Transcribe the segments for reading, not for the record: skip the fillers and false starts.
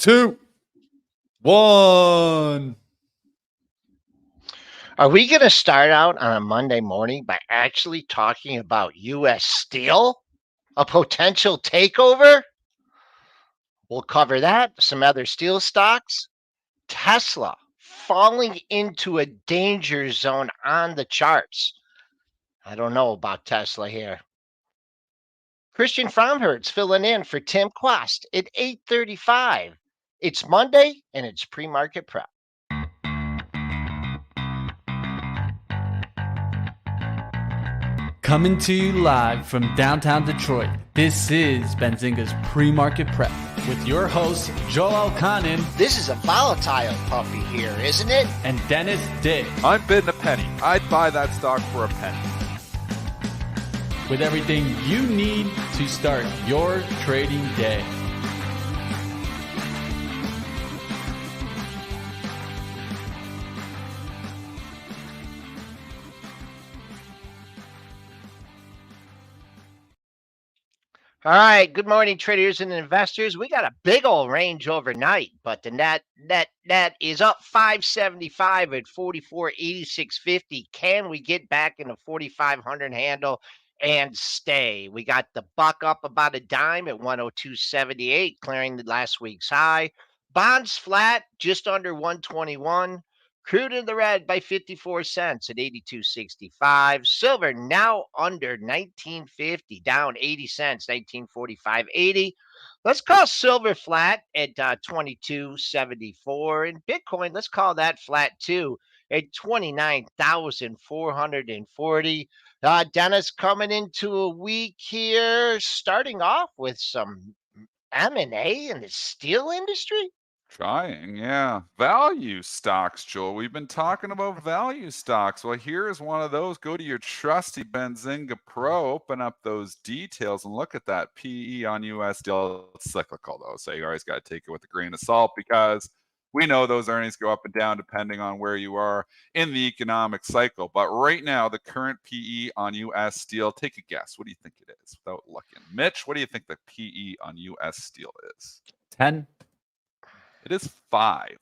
2, 1. Are we going to start out on a Monday morning by actually talking about U.S. Steel? A potential takeover? We'll cover that, some other steel stocks. Tesla falling into a danger zone on the charts. I don't know about Tesla here. Christian Fromhertz filling in for Tim Quast at 8:35. It's Monday and it's pre-market prep. Coming to you live from downtown Detroit, this is Benzinga's Pre-Market Prep with your hosts, Joel Elconin. This is a volatile puppy here, isn't it? And Dennis Dick. I'm bidding a penny. I'd buy that stock for a penny. With everything you need to start your trading day. All right, good morning, traders and investors. We got a big old range overnight, but the net is up 575 at 44.8650. Can we get back in the 4,500 handle and stay? We got the buck up about a dime at 102.78, clearing the last week's high. Bonds flat, just under 121. Crude in the red by 54 cents at 82.65. Silver now under 19.50, down 80 cents, 19.45.80. Let's call silver flat at 22.74. And Bitcoin, let's call that flat too at 29,440. Dennis, coming into a week here, starting off with some M&A in the steel industry. Trying, yeah. Value stocks, Joel. We've been talking about value stocks. Well, here's one of those. Go to your trusty Benzinga Pro, open up those details, and look at that PE on US Steel. It's cyclical, though, so you always got to take it with a grain of salt because we know those earnings go up and down depending on where you are in the economic cycle. But right now, the current PE on US Steel, take a guess. What do you think it is without looking? Mitch, what do you think the PE on US Steel is? 10. It is 5.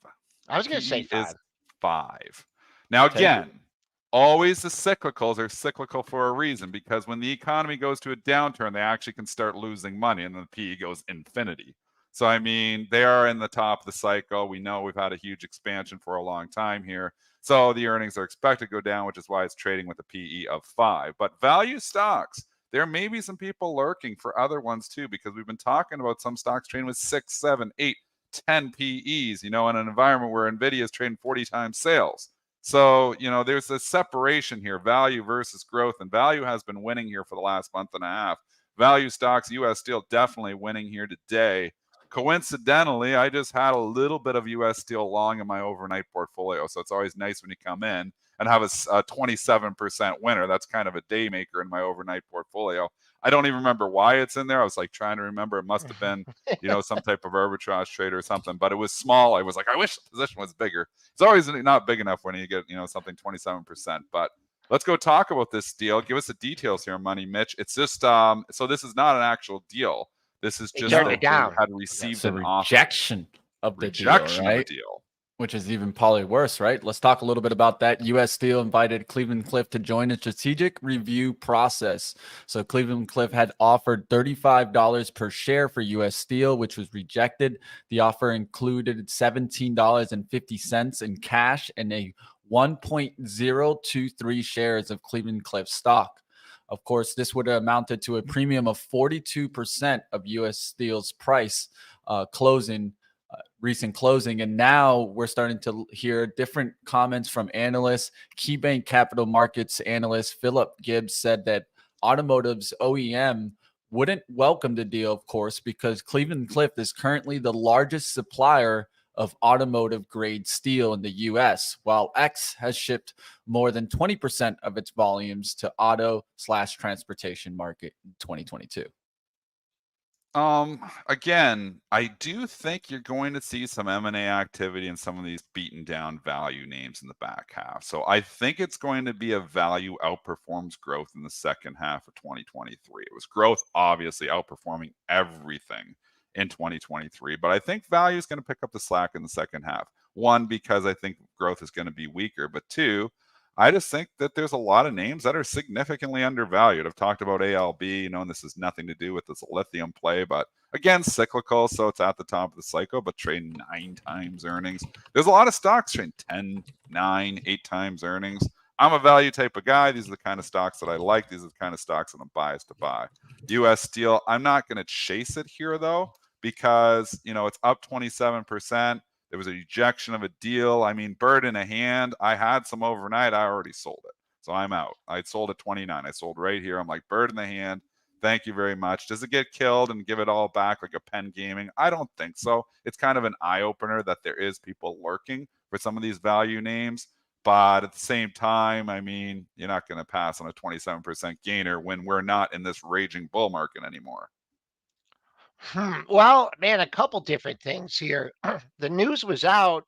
I was going to say 5. Is 5. Now, again, always the cyclicals are cyclical for a reason, because when the economy goes to a downturn, they actually can start losing money, and then the PE goes infinity. So, I mean, they are in the top of the cycle. We know we've had a huge expansion for a long time here. So the earnings are expected to go down, which is why it's trading with a PE of 5. But value stocks, there may be some people lurking for other ones too, because we've been talking about some stocks trading with 6, 7, 8, 10 PEs, in an environment where NVIDIA is trading 40 times sales. So, there's a separation here, value versus growth, and value has been winning here for the last month and a half. Value stocks, US Steel definitely winning here today. Coincidentally, I just had a little bit of US Steel long in my overnight portfolio, so it's always nice when you come in and have a 27% winner. That's kind of a day maker in my overnight portfolio. I don't even remember why it's in there. I was like trying to remember. It must have been, some type of arbitrage trade or something, but it was small. I was like, I wish the position was bigger. It's always not big enough when you get, something 27%. But let's go talk about this deal. Give us the details here, Money Mitch. It's just, so this is not an actual deal. This is just that they had received an rejection of the deal, right? Which is even probably worse, right? Let's talk a little bit about that. U.S. Steel invited Cleveland-Cliff to join a strategic review process. So Cleveland-Cliff had offered $35 per share for U.S. Steel, which was rejected. The offer included $17.50 in cash and a 1.023 shares of Cleveland-Cliff stock. Of course, this would have amounted to a premium of 42% of U.S. Steel's price recent closing. And now we're starting to hear different comments from analysts. KeyBank Capital Markets analyst Philip Gibbs said that automotive's OEM wouldn't welcome the deal, of course, because Cleveland-Cliff is currently the largest supplier of automotive grade steel in the U.S., while X has shipped more than 20% of its volumes to auto/transportation market in 2022. Again, I do think you're going to see some M&A activity in some of these beaten down value names in the back half. So I think it's going to be a value outperforms growth in the second half of 2023. It was growth obviously outperforming everything in 2023. But I think value is going to pick up the slack in the second half. One, because I think growth is going to be weaker, but two, I just think that there's a lot of names that are significantly undervalued. I've talked about ALB, and this has nothing to do with this lithium play, but again, cyclical, so it's at the top of the cycle, but trading 9 times earnings. There's a lot of stocks trading 10, 9, 8 times earnings. I'm a value type of guy. These are the kind of stocks that I like. These are the kind of stocks that I'm biased to buy. U.S. Steel, I'm not going to chase it here, though, because, it's up 27%. There was a rejection of a deal. I mean, bird in a hand. I had some overnight. I already sold it. So I'm out. I sold at 29. I sold right here. I'm like, bird in the hand. Thank you very much. Does it get killed and give it all back like a Penn Gaming? I don't think so. It's kind of an eye-opener that there is people lurking for some of these value names. But at the same time, I mean, you're not going to pass on a 27% gainer when we're not in this raging bull market anymore. Well, man, a couple different things here. The news was out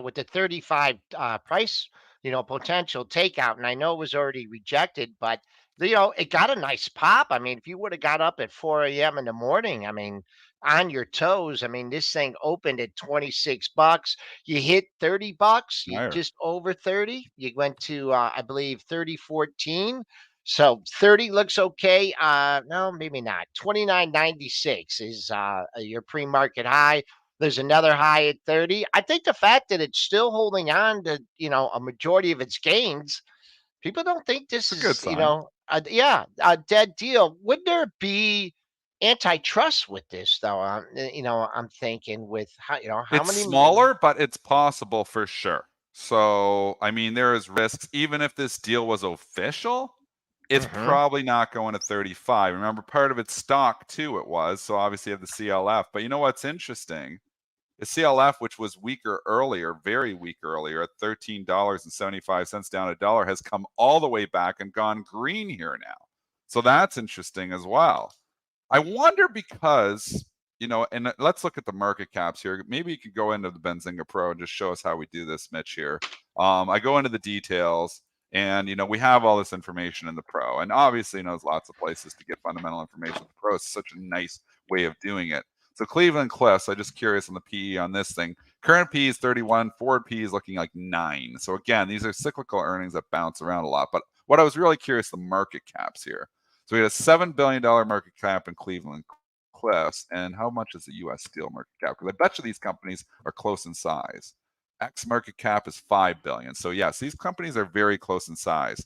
with the 35 price, potential takeout, and I know it was already rejected, but it got a nice pop. I mean, if you would have got up at 4 a.m. in the morning, I mean, on your toes. I mean, this thing opened at $26. You hit $30. You Higher. just over 30. You went to I believe 30.14. So 30 looks okay. No, maybe not. 29.96 is your pre-market high. There's another high at 30. I think the fact that it's still holding on to, a majority of its gains, people don't think this It's a good is, sign. a dead deal. Would there be antitrust with this though? I'm thinking with how It's many. smaller, but it's possible for sure. So, I mean, there is risks. Even if this deal was official, it's probably not going to 35. Remember, part of its stock too, it was. So obviously you have the CLF. But you know what's interesting? The CLF, which was weaker earlier, very weak earlier, at $13.75 down a dollar, has come all the way back and gone green here now. So that's interesting as well. I wonder because, and let's look at the market caps here. Maybe you could go into the Benzinga Pro and just show us how we do this, Mitch, here. I go into the details. And, we have all this information in the Pro. And obviously, there's lots of places to get fundamental information. The Pro is such a nice way of doing it. So Cleveland Cliffs, I'm just curious on the PE on this thing. Current PE is 31. Forward PE is looking like 9. So again, these are cyclical earnings that bounce around a lot. But what I was really curious, the market caps here. So we had a $7 billion market cap in Cleveland Cliffs. And how much is the U.S. Steel market cap? Because I bet you these companies are close in size. X market cap is $5 billion. So yes, these companies are very close in size.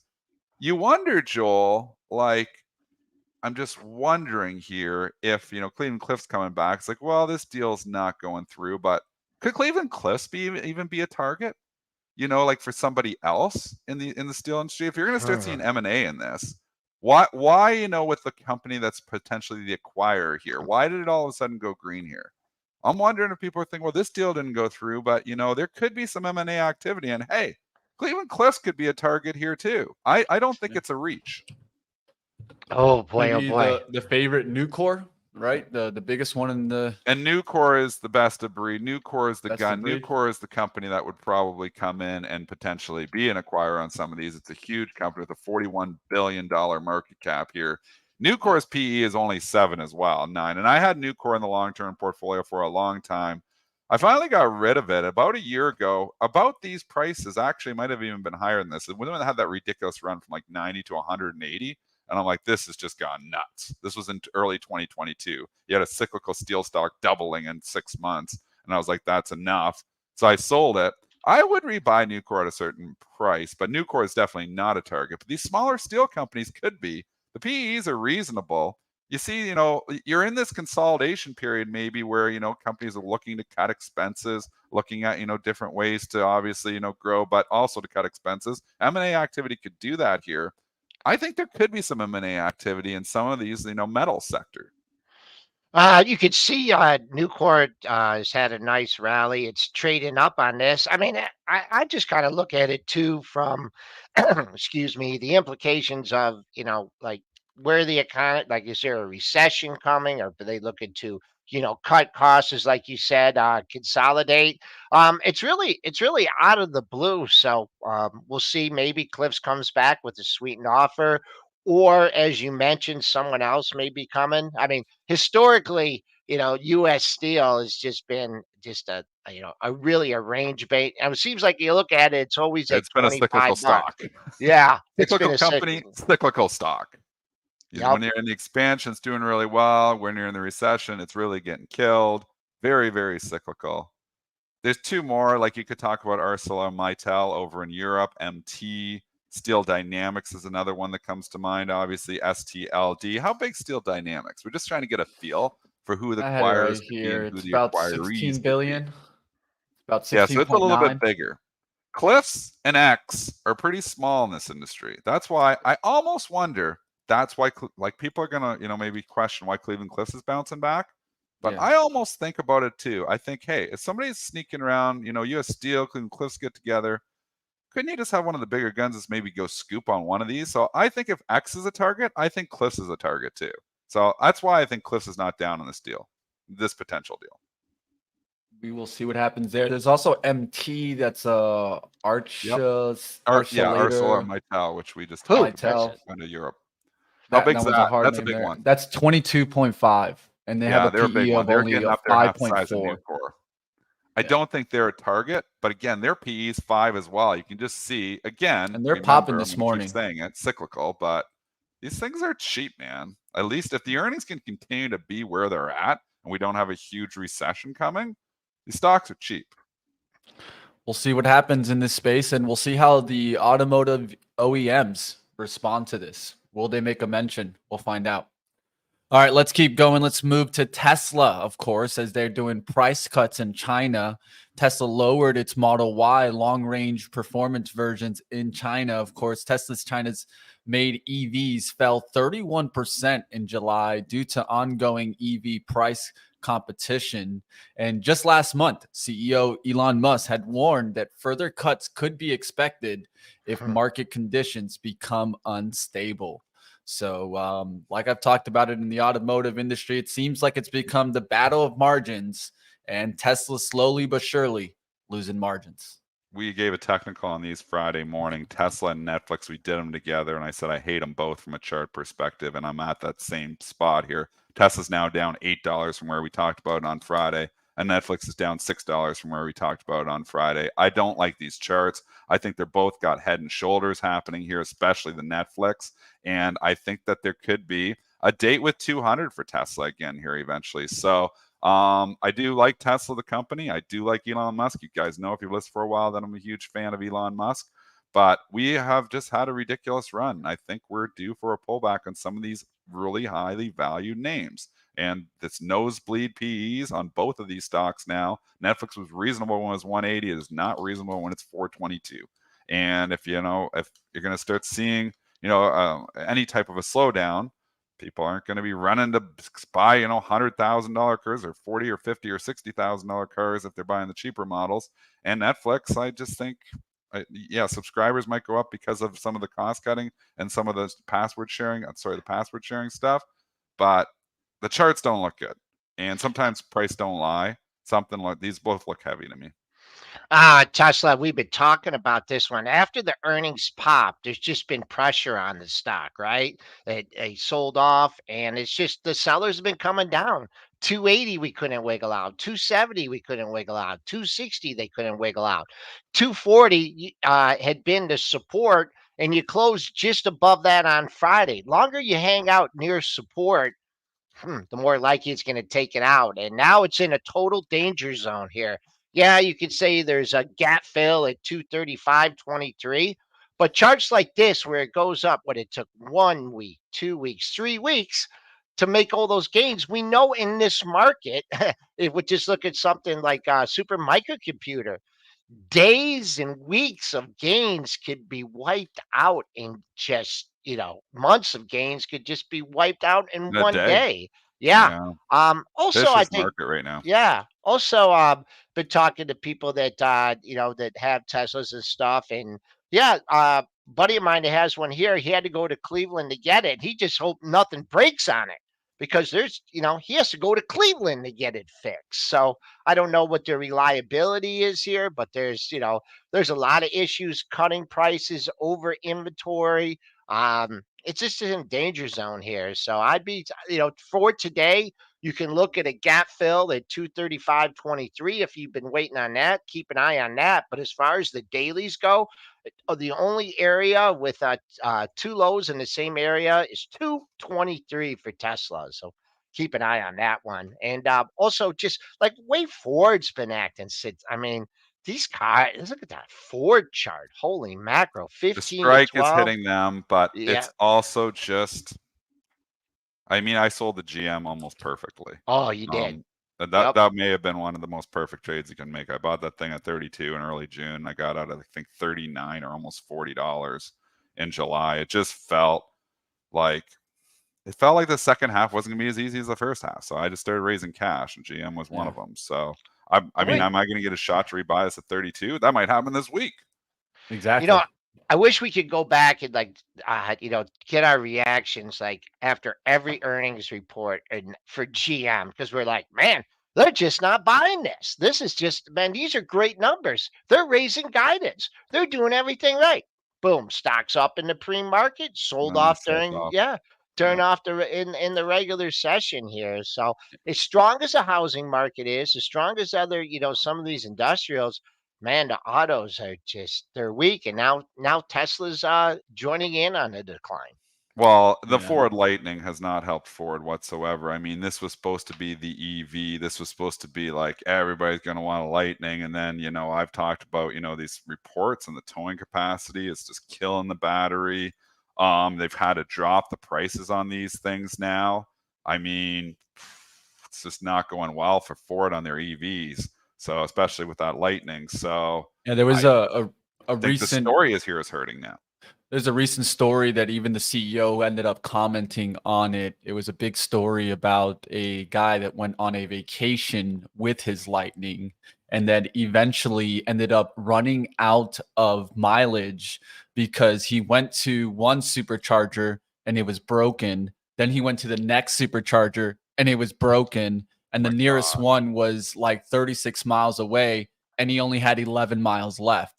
You wonder, Joel, I'm just wondering here if, Cleveland Cliffs coming back. It's like, well, this deal's not going through, but could Cleveland Cliffs even be a target? For somebody else in the steel industry? If you're going to start seeing M&A in this, why, with the company that's potentially the acquirer here, why did it all of a sudden go green here? I'm wondering if people are thinking, well, this deal didn't go through, but there could be some M&A activity, and hey, Cleveland Cliffs could be a target here too. I don't think it's a reach. Oh boy, Maybe the favorite Nucor, right? The biggest one in the. And Nucor is the best of breed. Nucor is the Best gun. of breed. Nucor is the company that would probably come in and potentially be an acquirer on some of these. It's a huge company with a $41 billion market cap here. Nucor's PE is only 7 as well, 9. And I had Nucor in the long-term portfolio for a long time. I finally got rid of it about a year ago. About these prices, actually might have even been higher than this. When it had that ridiculous run from like 90 to 180, and I'm like, this has just gone nuts. This was in early 2022. You had a cyclical steel stock doubling in 6 months, and I was like, that's enough. So I sold it. I would rebuy Nucor at a certain price, but Nucor is definitely not a target. But these smaller steel companies could be. The PEs are reasonable. You see, you're in this consolidation period maybe where, companies are looking to cut expenses, looking at, different ways to obviously, grow, but also to cut expenses. M&A activity could do that here. I think there could be some M&A activity in some of these, metal sector. You could see Nucor has had a nice rally. It's trading up on this. I mean, I just kind of look at it too from, excuse me, the implications of, like where the economy, like, is there a recession coming, or are they looking to, cut costs, as like you said, consolidate? It's really out of the blue. So we'll see. Maybe Cliffs comes back with a sweetened offer. Or, as you mentioned, someone else may be coming. I mean, historically, U.S. Steel has just been just a really a range bait. And it seems like you look at it, it's always at It's been a cyclical $25. stock. Yeah, it's been Cyclical a company, cyclical. cyclical stock. Yep. When you're in the expansion, it's doing really well. When you're in the recession, it's really getting killed. Very, very cyclical. There's two more, like you could talk about ArcelorMittal over in Europe, MT. Steel Dynamics is another one that comes to mind, obviously, STLD. How big Steel Dynamics? We're just trying to get a feel for who the I had it acquirers right could be here. and who It's the about acquirees 16 could be. billion. About Yeah, so it's a little bit 16.9. bigger. Cliffs and X are pretty small in this industry. That's why I almost wonder. That's why, like, people are gonna, maybe question why Cleveland Cliffs is bouncing back. But Yeah. I almost think about it too. I think, hey, if somebody's sneaking around, U.S. Steel, Cleveland Cliffs get together, couldn't you just have one of the bigger guns just maybe go scoop on one of these? So I think if X is a target, I think Cliffs is a target too. So that's why I think Cliffs is not down on this deal, this potential deal. We will see what happens there. There's also MT. That's Yep. Archelator. ArcelorMittal, which we just Who? talked Mittal. about, into Europe. How That big's was a that? hard That's a name big there. one. That's 22.5, and they have Yeah, a they're a big PE one. of They're only getting a up there half the size of 5.4. Nucor. I Yeah. don't think they're a target, but again, their PE is 5 as well. You can just see, again, And they're popping remember, I'm this going to keep morning. saying it, cyclical, but these things are cheap, man. At least if the earnings can continue to be where they're at and we don't have a huge recession coming, these stocks are cheap. We'll see what happens in this space, and we'll see how the automotive OEMs respond to this. Will they make a mention? We'll find out. All right, let's keep going. Let's move to Tesla, of course, as they're doing price cuts in China. Tesla lowered its Model Y long-range performance versions in China. Of course, China's made EVs fell 31% in July due to ongoing EV price competition. And just last month, CEO Elon Musk had warned that further cuts could be expected if market conditions become unstable. So, like I've talked about it in the automotive industry, it seems like it's become the battle of margins, and Tesla slowly but surely losing margins. We gave a technical on these Friday morning. Tesla and Netflix, we did them together, and I said I hate them both from a chart perspective, and I'm at that same spot here. Tesla's now down $8 from where we talked about it on Friday, and Netflix is down $6 from where we talked about it on Friday. I don't like these charts. I think they're both got head and shoulders happening here, especially the Netflix, and I think that there could be a date with 200 for Tesla again here eventually. So I do like Tesla, the company. I do like Elon Musk. You guys know if you've listened for a while that I'm a huge fan of Elon Musk. But we have just had a ridiculous run. I think we're due for a pullback on some of these really highly valued names. And this nosebleed PEs on both of these stocks now. Netflix was reasonable when it was 180. It is not reasonable when it's 422. And if you're going to start seeing any type of a slowdown, people aren't going to be running to buy, $100,000 cars or 40 or 50 or $60,000 cars if they're buying the cheaper models. And Netflix, I just think, subscribers might go up because of some of the cost cutting and some of the password sharing stuff. But the charts don't look good. And sometimes price don't lie. Something like these both look heavy to me. Tesla, we've been talking about this one. After the earnings pop, there's just been pressure on the stock, right? They sold off, and it's just the sellers have been coming down. 280, we couldn't wiggle out. 270, we couldn't wiggle out. 260, they couldn't wiggle out. 240 had been the support, and you closed just above that on Friday. Longer you hang out near support, the more likely it's going to take it out. And now it's in a total danger zone here. Yeah, you could say there's a gap fill at 235.23, but charts like this where it goes up, what it took 1 week, 2 weeks, 3 weeks to make all those gains. We know in this market, if we just look at something like a super microcomputer, days and weeks of gains could be wiped out in just months of gains could just be wiped out in In a one day. day. Yeah. Yeah. Also, I Vicious think, market right now. yeah. Also, been talking to people that that have Teslas and stuff, and yeah, buddy of mine that has one here. He had to go to Cleveland to get it. He just hoped nothing breaks on it because there's he has to go to Cleveland to get it fixed. So I don't know what the reliability is here, but there's a lot of issues, cutting prices, over inventory. it's just in danger zone here. So I'd be, for today, you can look at a gap fill at 235.23. If you've been waiting on that, keep an eye on that. But as far as the dailies go, the only area with two lows in the same area is 223 for Tesla. So keep an eye on that one. And also just like way Ford's been acting since, I mean, these cars, look at that Ford chart. Holy mackerel, The 15 to strike is 12. hitting them, but Yeah. it's also just, I mean, I sold the GM almost perfectly. Oh, you did. That may have been one of the most perfect trades you can make. I bought that thing at 32 in early June. I got out at, I think, 39 or almost $40 in July. It just felt like the second half wasn't going to be as easy as the first half. So I just started raising cash, and GM was one of them. So I mean, am I going to get a shot to rebuy this at 32? That might happen this week. Exactly. I wish we could go back and get our reactions like after every earnings report and for GM, because we're like, man, they're just not buying this. This is just, man, these are great numbers. They're raising guidance. They're doing everything right. Boom, stocks up in the pre-market, sold off during off in the regular session here. So as strong as the housing market is, as strong as other, some of these industrials, man, the autos are they're weak, and now Tesla's joining in on the decline. Well, the Ford Lightning has not helped Ford whatsoever. I mean, this was supposed to be the EV. This was supposed to be like everybody's going to want a Lightning. And then, I've talked about, these reports and the towing capacity is just killing the battery. They've had to drop the prices on these things now. I mean, it's just not going well for Ford on their EVs. So especially with that Lightning. So yeah, there was a recent the story is hurting now. There's a recent story that even the CEO ended up commenting on it. It was a big story about a guy that went on a vacation with his Lightning and then eventually ended up running out of mileage because he went to one supercharger and it was broken. Then he went to the next supercharger and it was broken. And the nearest one was like 36 miles away and he only had 11 miles left.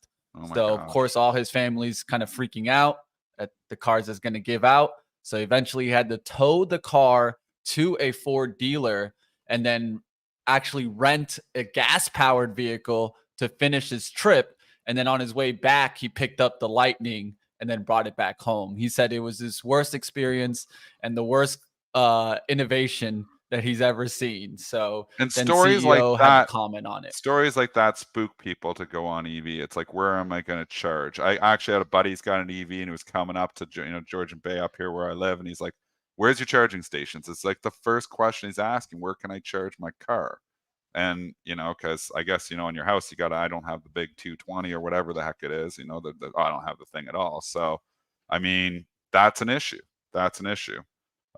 So, of course, all his family's kind of freaking out that the car's is going to give out. So eventually he had to tow the car to a Ford dealer and then actually rent a gas-powered vehicle to finish his trip. And then on his way back, he picked up the Lightning and then brought it back home. He said it was his worst experience and the worst innovation that he's ever seen. So and then stories CEO like had that to comment on it. Stories like that spook people to go on EV. It's like, where am I going to charge? I actually had a buddy who's got an EV and he was coming up to Georgian Bay up here where I live, and he's like, "Where's your charging stations?" It's like the first question he's asking, "Where can I charge my car?" And because I guess in your house I don't have the big 220 or whatever the heck it is. I don't have the thing at all. So, I mean, that's an issue. That's an issue.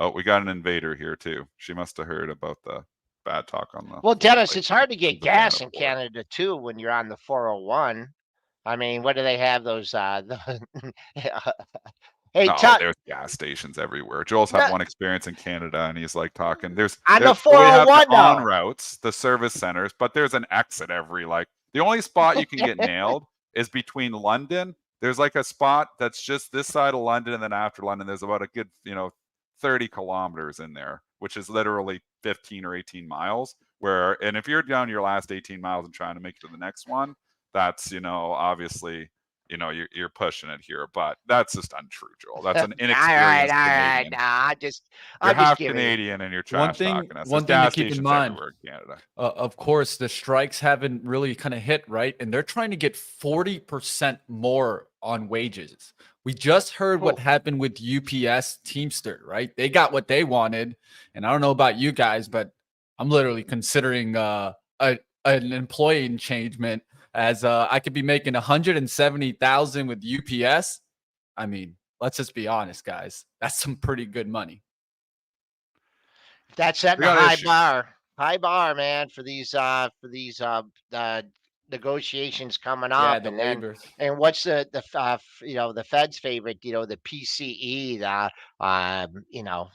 Oh, we got an invader here too. She must have heard about the bad talk on the. Well, Dennis, it's hard to get gas in Canada too when you're on the 401. I mean, what do they have those? Hey, there's gas stations everywhere. Joel's had one experience in Canada, and he's like talking. There's the 401 the on routes, the service centers, but there's an exit every the only spot you can get nailed is between London. There's like a spot that's just this side of London, and then after London, there's about a good 30 kilometers in there, which is literally 15 or 18 miles. And if you're down your last 18 miles and trying to make it to the next one, that's obviously. You're pushing it here, but that's just untrue, Joel. That's an inexperienced Canadian. You're half Canadian and you're trash talking us. One thing to keep in mind, everywhere in Canada. Of course, the strikes haven't really kind of hit, right? And they're trying to get 40% more on wages. We just heard what happened with UPS Teamster, right? They got what they wanted. And I don't know about you guys, but I'm literally considering an employee changement. As I could be making 170,000 with UPS. I mean, let's just be honest, guys. That's some pretty good money. That's setting a high bar, man, for these negotiations coming Yeah, up, the and then waivers. and what's the Fed's favorite, the PCE,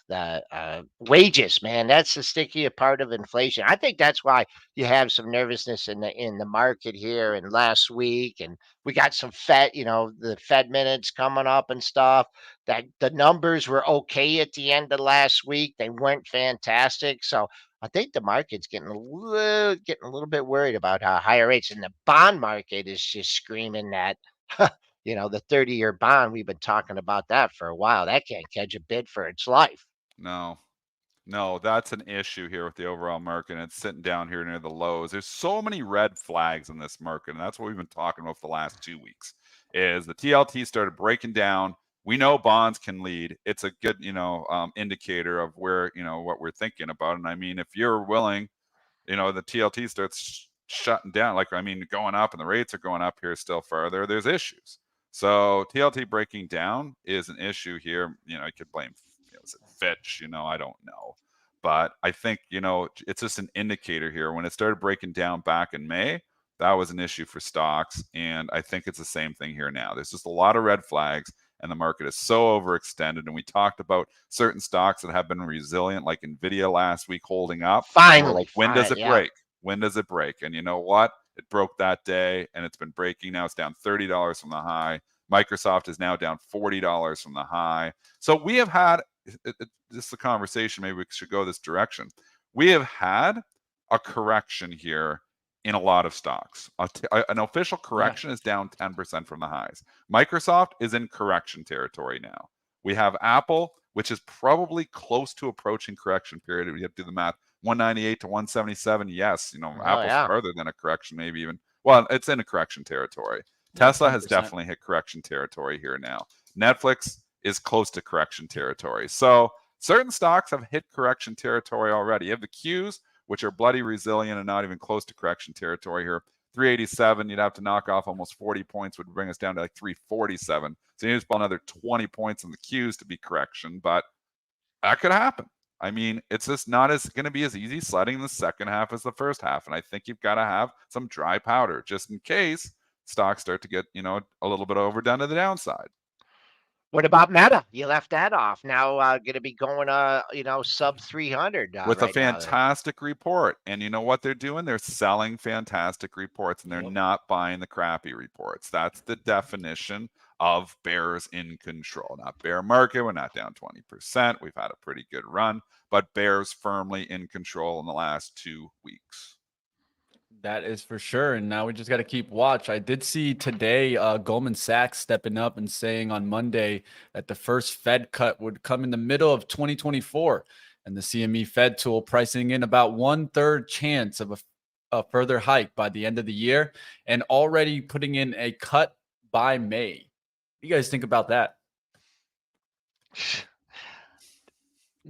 the wages, man. That's the stickier part of inflation. I think that's why you have some nervousness in the market here and last week, and we got some the Fed minutes coming up and stuff. That the numbers were okay at the end of last week. They weren't fantastic, so I think the market's getting a little bit worried about higher rates, and the bond market is just screaming that, the 30-year bond. We've been talking about that for a while. That can't catch a bid for its life. No, that's an issue here with the overall market. And it's sitting down here near the lows. There's so many red flags in this market, and that's what we've been talking about for the last 2 weeks. Is the TLT started breaking down. We know bonds can lead. It's a good, indicator of where what we're thinking about. And I mean, if you're willing, the TLT starts shutting down. Going up, and the rates are going up here still further. There's issues. So TLT breaking down is an issue here. You could blame is it Fitch? I don't know. But I think, it's just an indicator here. When it started breaking down back in May, that was an issue for stocks. And I think it's the same thing here now. There's just a lot of red flags, and the market is so overextended. And we talked about certain stocks that have been resilient, like NVIDIA last week holding up. Finally, when does it break? When does it break? And you know what? It broke that day, and it's been breaking. Now it's down $30 from the high. Microsoft is now down $40 from the high. So we have had this is a conversation. Maybe we should go this direction. We have had a correction here in a lot of stocks. An official correction is down 10% from the highs. Microsoft is in correction territory now. We have Apple, which is probably close to approaching correction period. We have to do the math. 198 to 177. Yes, Apple's further than a correction, maybe even. Well, it's in a correction territory. Tesla has definitely hit correction territory here now. Netflix is close to correction territory. So certain stocks have hit correction territory already. You have the Qs, which are bloody resilient and not even close to correction territory here. 387, you'd have to knock off almost 40 points, would bring us down to like 347. So you need to spend another 20 points on the Qs to be correction, but that could happen. I mean, it's just not going to be as easy sledding in the second half as the first half. And I think you've got to have some dry powder just in case stocks start to get, a little bit overdone to the downside. What about Meta? You left that off. Now going to be going, sub 300 with a fantastic report. And you know what they're doing? They're selling fantastic reports, and they're not buying the crappy reports. That's the definition of bears in control. Not bear market. We're not down 20%. We've had a pretty good run, but bears firmly in control in the last 2 weeks. That is for sure. And now we just got to keep watch. I did see today Goldman Sachs stepping up and saying on Monday that the first Fed cut would come in the middle of 2024. And the CME Fed tool pricing in about 1/3 chance of a further hike by the end of the year, and already putting in a cut by May. What do you guys think about that?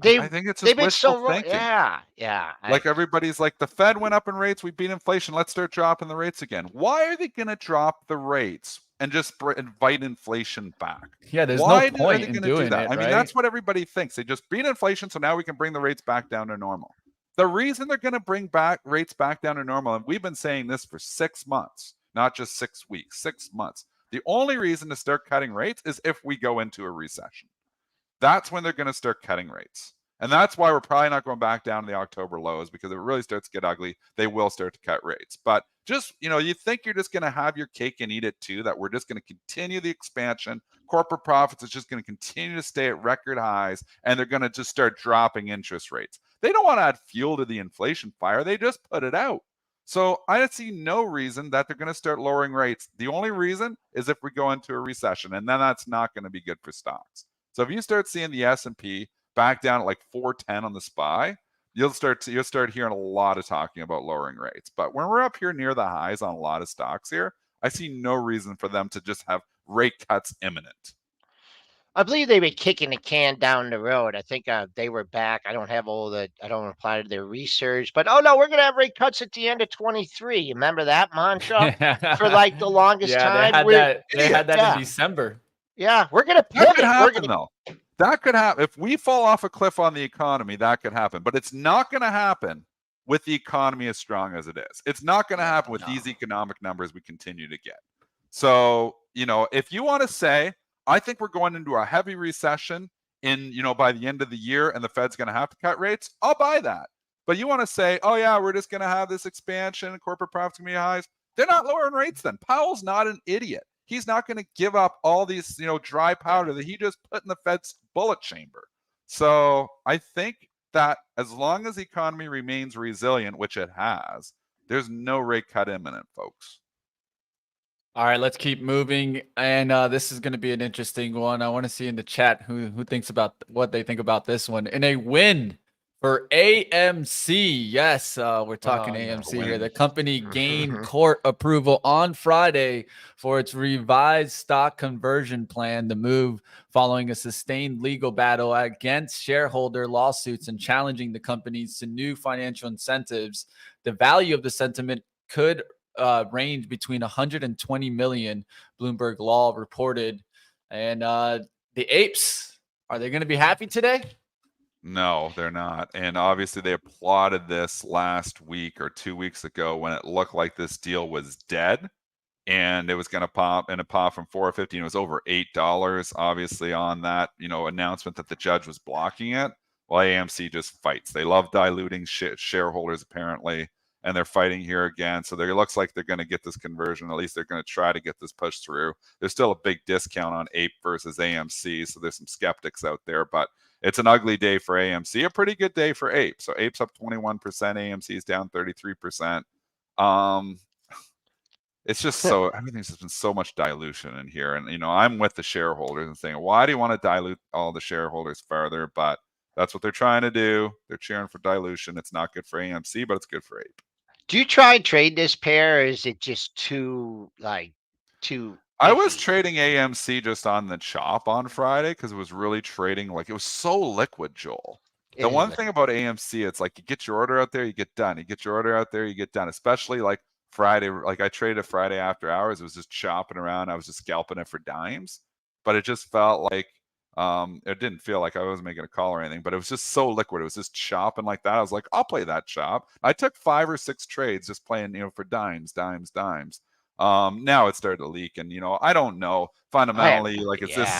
I think it's just wishful thinking. Yeah. Like everybody's like, the Fed went up in rates. We beat inflation. Let's start dropping the rates again. Why are they going to drop the rates and just invite inflation back? Yeah, there's no point in doing that. it. I mean, that's what everybody thinks. They just beat inflation, so now we can bring the rates back down to normal. The reason they're going to bring back rates back down to normal, and we've been saying this for 6 months, not just 6 weeks, 6 months. The only reason to start cutting rates is if we go into a recession. That's when they're going to start cutting rates. And that's why we're probably not going back down to the October lows, because if it really starts to get ugly, they will start to cut rates. But just, you think you're just going to have your cake and eat it too, that we're just going to continue the expansion. Corporate profits is just going to continue to stay at record highs, and they're going to just start dropping interest rates. They don't want to add fuel to the inflation fire. They just put it out. So I see no reason that they're going to start lowering rates. The only reason is if we go into a recession, and then that's not going to be good for stocks. So if you start seeing the S&P back down at like 410 on the SPY, you'll start hearing a lot of talking about lowering rates. But when we're up here near the highs on a lot of stocks here, I see no reason for them to just have rate cuts imminent. I believe they were kicking the can down the road. I think they were back. I don't apply to their research, but we're going to have rate cuts at the end of 23. You remember that mantra for like the longest time? They had that in December. Yeah, we're going to pivot. That could happen, though. That could happen. If we fall off a cliff on the economy, that could happen. But it's not going to happen with the economy as strong as it is. It's not going to happen with no. these economic numbers we continue to get. So, if you want to say, I think we're going into a heavy recession by the end of the year and the Fed's going to have to cut rates, I'll buy that. But you want to say, oh yeah, we're just going to have this expansion and corporate profits going to be highs. They're not lowering rates then. Powell's not an idiot. He's not going to give up all these, dry powder that he just put in the Fed's bullet chamber. So I think that as long as the economy remains resilient, which it has, there's no rate cut imminent, folks. All right, let's keep moving. And this is going to be an interesting one. I want to see in the chat who thinks about what they think about this one. In a win for AMC. Yes, we're talking AMC here. The company gained court approval on Friday for its revised stock conversion plan. The move following a sustained legal battle against shareholder lawsuits and challenging the companies to new financial incentives. The value of the sentiment could range between 120 million, Bloomberg Law reported. And the apes, are they going to be happy today? No, they're not. And obviously they applauded this last week or 2 weeks ago when it looked like this deal was dead and it was going to pop, and it popped from $4.50 and it was over $8 obviously on that, announcement that the judge was blocking it. Well, AMC just fights. They love diluting shareholders apparently, and they're fighting here again. So it looks like they're going to get this conversion. At least they're going to try to get this pushed through. There's still a big discount on APE versus AMC, so there's some skeptics out there, but it's an ugly day for AMC, a pretty good day for APE. So APE's up 21%, AMC is down 33%. It's just everything's just been so much dilution in here. And, I'm with the shareholders and saying, why do you want to dilute all the shareholders further? But that's what they're trying to do. They're cheering for dilution. It's not good for AMC, but it's good for APE. Do you try and trade this pair, or is it just too iffy? I was trading AMC just on the chop on Friday because it was really trading like it was so liquid, Joel. The one thing about AMC, it's like you get your order out there, you get done. You get your order out there, you get done. Especially like Friday, like I traded Friday after hours. It was just chopping around. I was just scalping it for dimes, but it just felt like it didn't feel like I was making a call or anything, but it was just so liquid. It was just chopping like that. I was like, I'll play that chop. I took 5 or 6 trades just playing, for dimes. Now it started to leak, and I don't know fundamentally, like, is this,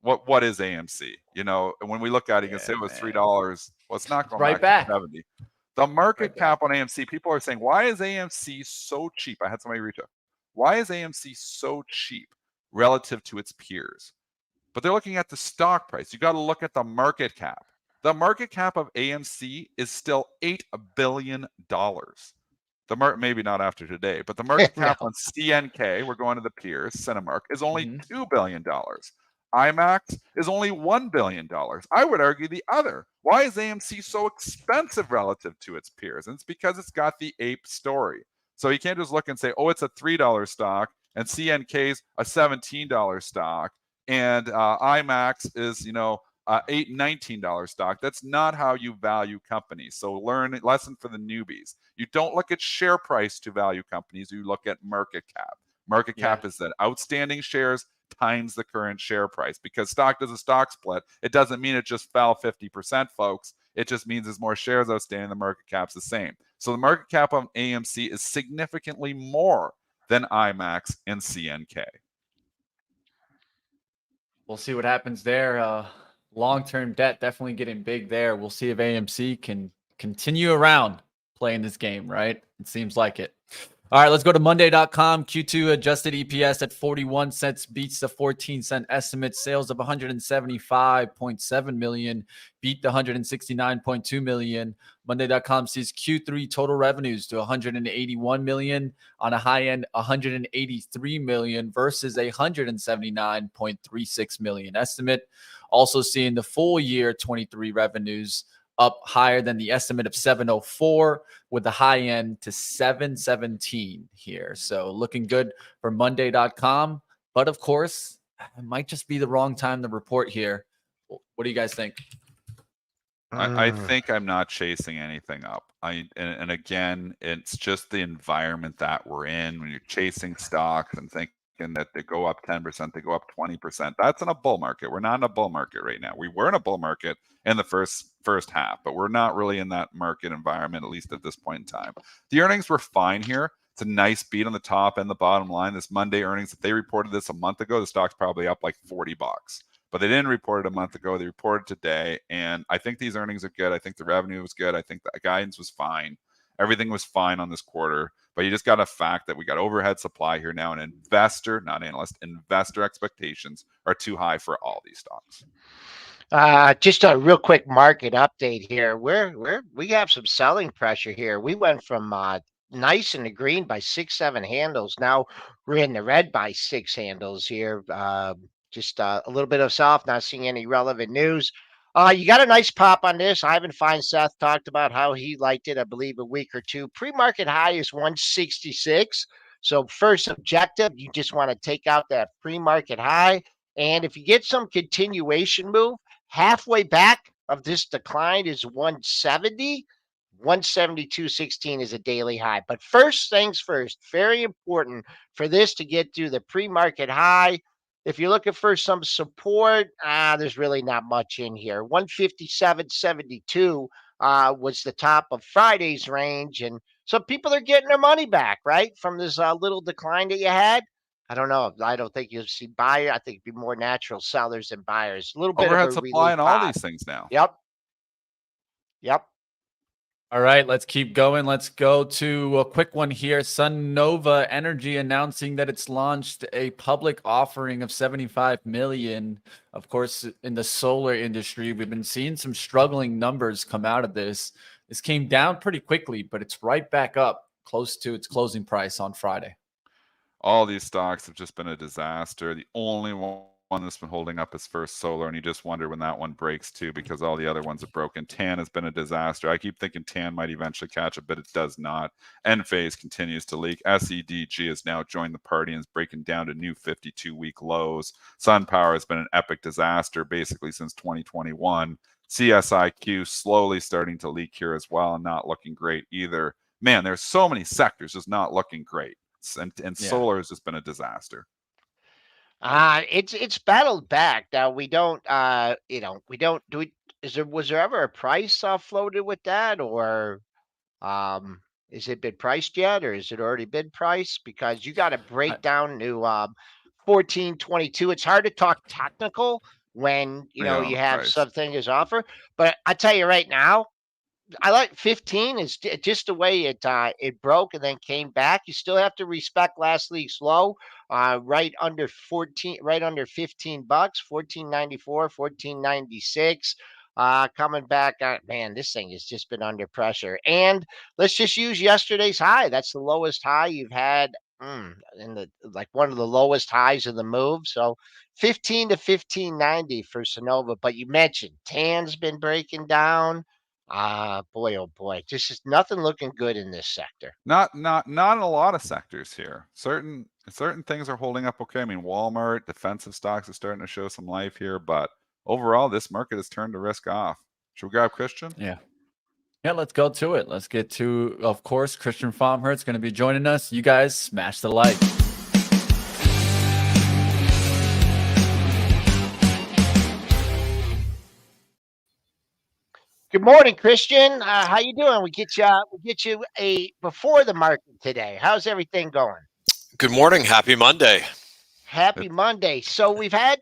what is AMC? And when we look at it, you can say it was $3. Well, it's not going right back to 70. The market cap on AMC, people are saying, why is AMC so cheap? I had somebody reach out. Why is AMC so cheap relative to its peers? But they're looking at the stock price. You got to look at the market cap. The market cap of AMC is still $8 billion. Maybe not after today, but the market cap on CNK, we're going to the peers, Cinemark, is only $2 billion. IMAX is only $1 billion. I would argue the other. Why is AMC so expensive relative to its peers? And it's because it's got the ape story. So you can't just look and say, oh, it's a $3 stock, and CNK's a $17 stock, and IMAX is, $19 stock. That's not how you value companies. So lesson for the newbies. You don't look at share price to value companies. You look at market cap. Market cap is that outstanding shares times the current share price. Because stock does a stock split, it doesn't mean it just fell 50%, folks. It just means there's more shares outstanding. The market cap's the same. So the market cap on AMC is significantly more than IMAX and CNK. We'll see what happens there. Long-term debt definitely getting big there. We'll see if AMC can continue around playing this game, right? It seems like it. All right, let's go to Monday.com. Q2 adjusted EPS at 41 cents beats the 14-cent estimate. Sales of 175.7 million beat the 169.2 million. Monday.com sees Q3 total revenues to 181 million on a high end 183 million versus a 179.36 million estimate. Also seeing the full year 23 revenues up higher than the estimate of 704 with the high end to 717 here. So looking good for Monday.com. But of course, it might just be the wrong time to report here. What do you guys think? I think I'm not chasing anything up. And again, it's just the environment that we're in when you're chasing stocks and thinking that they go up 10%, they go up 20%. That's in a bull market. We're not in a bull market right now. We were in a bull market in the first half, but we're not really in that market environment, at least at this point in time. The earnings were fine here. It's a nice beat on the top and the bottom line. This Monday earnings, if they reported this a month ago, the stock's probably up like $40. But they didn't report it a month ago. They reported today. And I think these earnings are good. I think the revenue was good. I think the guidance was fine. Everything was fine on this quarter. But you just got a fact that we got overhead supply here now, and investor, not analyst, investor expectations are too high for all these stocks. Just a real quick market update here. We have some selling pressure here. We went from nice in the green by 6-7 handles. Now we're in the red by 6 handles here. Just a little bit of soft, not seeing any relevant news. You got a nice pop on this. Ivan Feinseth talked about how he liked it, I believe, a week or two. Pre-market high is 166. So first objective, you just want to take out that pre-market high. And if you get some continuation move, halfway back of this decline is 170. 172.16 is a daily high. But first things first, very important for this to get through the pre-market high. If you're looking for some support, there's really not much in here. 157.72 was the top of Friday's range. And so people are getting their money back, right, from this little decline that you had. I don't know. I don't think you'll see buyer. I think it'd be more natural sellers than buyers. A little bit Overhead of a supply and all pop. these things now. Yep. All right, let's keep going. Let's go to a quick one here. SunNova Energy announcing that it's launched a public offering of $75 million. Of course, in the solar industry, we've been seeing some struggling numbers come out of this. This came down pretty quickly, but it's right back up close to its closing price on Friday. All these stocks have just been a disaster. The only one that's been holding up is First Solar, and you just wonder when that one breaks too, because all the other ones have broken. TAN has been a disaster. I keep thinking TAN might eventually catch it, but it does not. Enphase continues to leak. SEDG has now joined the party and is breaking down to new 52-week lows. SunPower has been an epic disaster basically since 2021. CSIQ slowly starting to leak here as well and not looking great either. Man, there's so many sectors just not looking great. And solar has just been a disaster. It's battled back. Now we don't was there ever a price floated with that, or is it been priced yet, or is it already been priced? Because you got to break down to 1422. It's hard to talk technical when you have something as offer, but I tell you right now, I like 15 is just the way it broke and then came back. You still have to respect last week's low, right under 14, right under $15, 14.94, 14.96. Coming back, man, this thing has just been under pressure. And let's just use yesterday's high. That's the lowest high you've had in the one of the lowest highs of the move. So 15 to 15.90 for SunNova. But you mentioned TAN's been breaking down. Boy, oh boy, just is nothing looking good in this sector. Not in a lot of sectors here. Certain things are holding up okay. I mean, Walmart, defensive stocks are starting to show some life here, but overall, this market has turned to risk off. Should we grab Christian? Yeah, let's go to it. Let's get to, of course, Christian Fromhertz going to be joining us. You guys smash the like. Good morning, Christian. How you doing? We get you a before the market today. How's everything going? Good morning. Happy Monday. Happy Monday. So we've had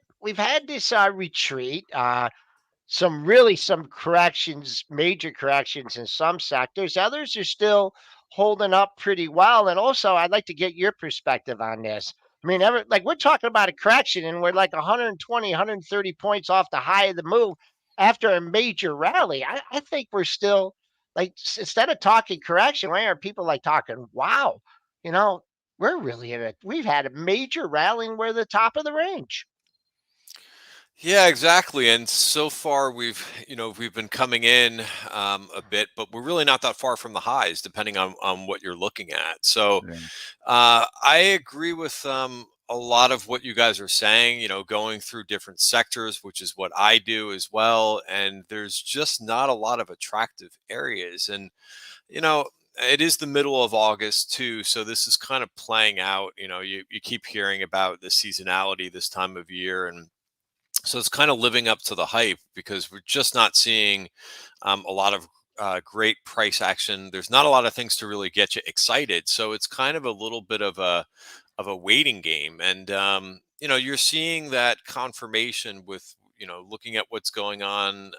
this retreat. Some corrections, major corrections in some sectors. Others are still holding up pretty well. And also, I'd like to get your perspective on this. I mean, we're talking about a correction, and we're like 120, 130 points off the high of the move after a major rally. I think we're still instead of talking correction, why are people talking, wow, we're really in it. We've had a major rally and we're the top of the range. Yeah, exactly. And so far we've been coming in a bit, but we're really not that far from the highs, depending on what you're looking at. So I agree with a lot of what you guys are saying, going through different sectors, which is what I do as well. And there's just not a lot of attractive areas. And, it is the middle of August too, so this is kind of playing out. You keep hearing about the seasonality this time of year, and so it's kind of living up to the hype because we're just not seeing a lot of great price action. There's not a lot of things to really get you excited, so it's kind of a little bit of a waiting game. And you're seeing that confirmation with looking at what's going on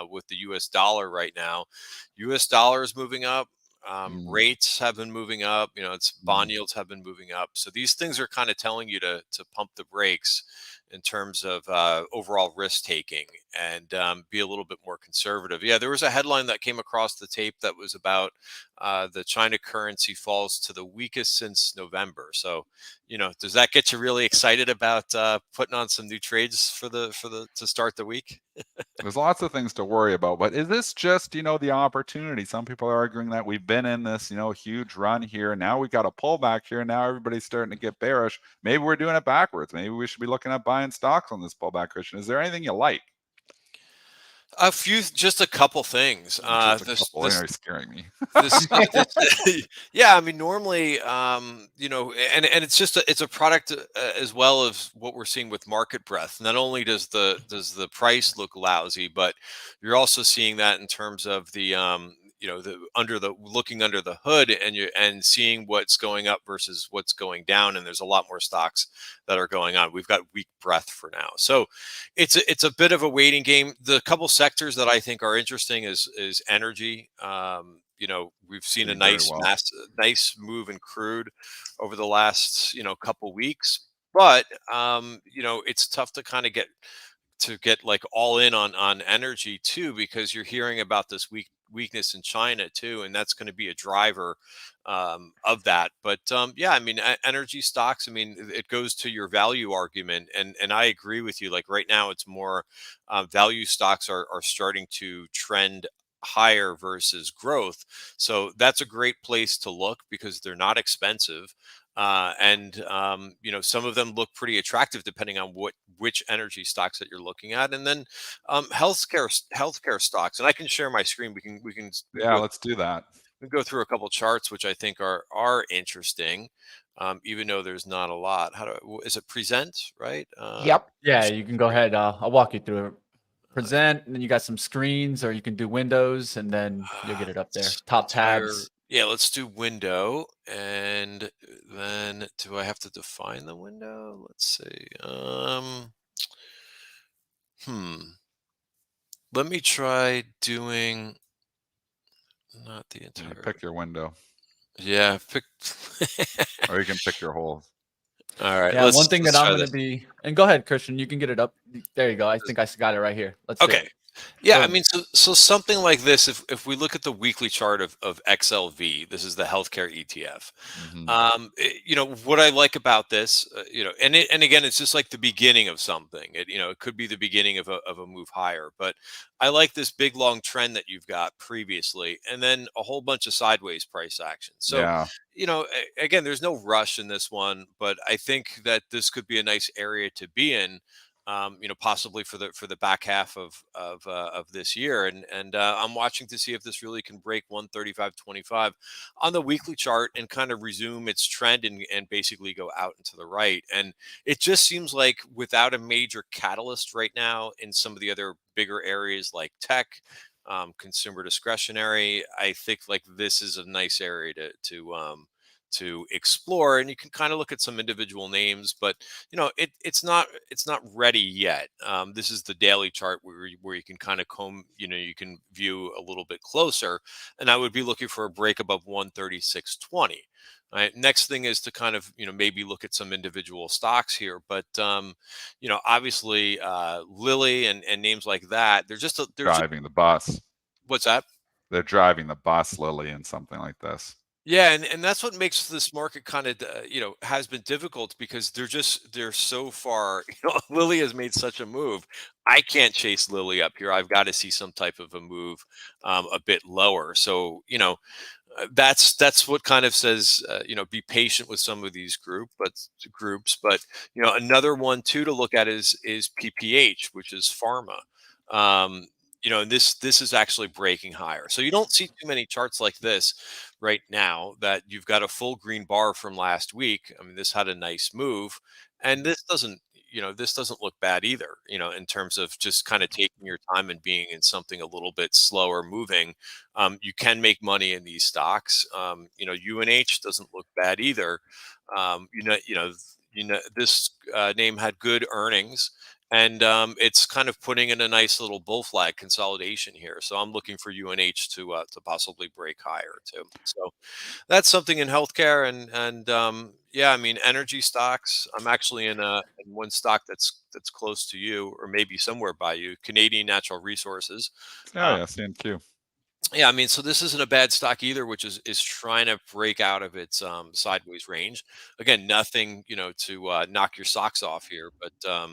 with the U.S. dollar right now. U.S. dollar is moving up. Rates have been moving up. It's bond yields have been moving up. So these things are kind of telling you to pump the brakes in terms of overall risk taking and be a little bit more conservative. Yeah, there was a headline that came across the tape that was about the China currency falls to the weakest since November. So, does that get you really excited about putting on some new trades for to start the week? There's lots of things to worry about, but is this just, the opportunity? Some people are arguing that we've been in this, huge run here. Now we got a pullback here. Now everybody's starting to get bearish. Maybe we're doing it backwards. Maybe we should be looking at buying stocks on this pullback, Christian. Is there anything you like? Just a couple things. Just a couple. You're scaring me. Yeah, I mean, normally, and it's just it's a product as well as what we're seeing with market breadth. Not only does the price look lousy, but you're also seeing that in terms of the looking under the hood and seeing what's going up versus what's going down, and there's a lot more stocks that are going on. We've got weak breadth for now, so it's a bit of a waiting game. The couple sectors that I think are interesting is energy. We've seen a nice move in crude over the last couple weeks, but it's tough to kind of get like all in on energy too, because you're hearing about this weakness in China too, and that's going to be a driver of that. But yeah, I mean, energy stocks, I mean, it goes to your value argument, and I agree with you. Like right now, it's more value stocks are starting to trend higher versus growth, so that's a great place to look because they're not expensive. And some of them look pretty attractive depending on which energy stocks that you're looking at. And then healthcare stocks, and I can share my screen. We can Let's do that. We go through a couple charts which I think are interesting, even though there's not a lot. Is it present, right? Yep. Yeah, you can go ahead. I'll walk you through it. Present, and then you got some screens, or you can do windows, and then you'll get it up there. Top tabs. Yeah, let's do window, and then do I have to define the window? Let's see. Let me try doing not the entire. Pick your window. Yeah, pick. Or you can pick your holes. All right. Yeah, one thing that I'm going to be, and go ahead, Christian, you can get it up. There you go. I think I got it right here. Let's do it. Yeah, I mean, so something like this, if we look at the weekly chart of XLV, this is the healthcare ETF. What I like about this, and again, it's just like the beginning of something. It could be the beginning of a move higher, but I like this big long trend that you've got previously, and then a whole bunch of sideways price action. So, again, there's no rush in this one, but I think that this could be a nice area to be in. Possibly for the back half of this year, and I'm watching to see if this really can break 135.25 on the weekly chart and kind of resume its trend and basically go out and to the right. And it just seems like without a major catalyst right now in some of the other bigger areas like tech, consumer discretionary, I think like this is a nice area to explore, and you can kind of look at some individual names, but it's not ready yet. This is the daily chart where you can kind of you can view a little bit closer, and I would be looking for a break above 136.20. Right. Next thing is to kind of maybe look at some individual stocks here, but obviously Lilly and names like that, they're driving the bus. What's that? They're driving the bus, Lilly, and something like this. Yeah, and that's what makes this market kind of has been difficult because they're so far. Lilly has made such a move. I can't chase Lilly up here. I've got to see some type of a move a bit lower. So that's what kind of says be patient with some of these groups. But another one too to look at is PPH, which is pharma. and this is actually breaking higher. So you don't see too many charts like this right now that you've got a full green bar from last week. I mean, this had a nice move, and this doesn't look bad either, in terms of just kind of taking your time and being in something a little bit slower moving. You can make money in these stocks. UNH doesn't look bad either. This name had good earnings, and it's kind of putting in a nice little bull flag consolidation here. So I'm looking for UNH to possibly break higher too. So that's something in healthcare, and yeah, I mean, energy stocks. I'm actually in one stock that's close to you, or maybe somewhere by you, Canadian Natural Resources. Oh yeah, CNQ. Yeah, I mean, so this isn't a bad stock either, which is trying to break out of its sideways range. Again, nothing to knock your socks off here, but uh,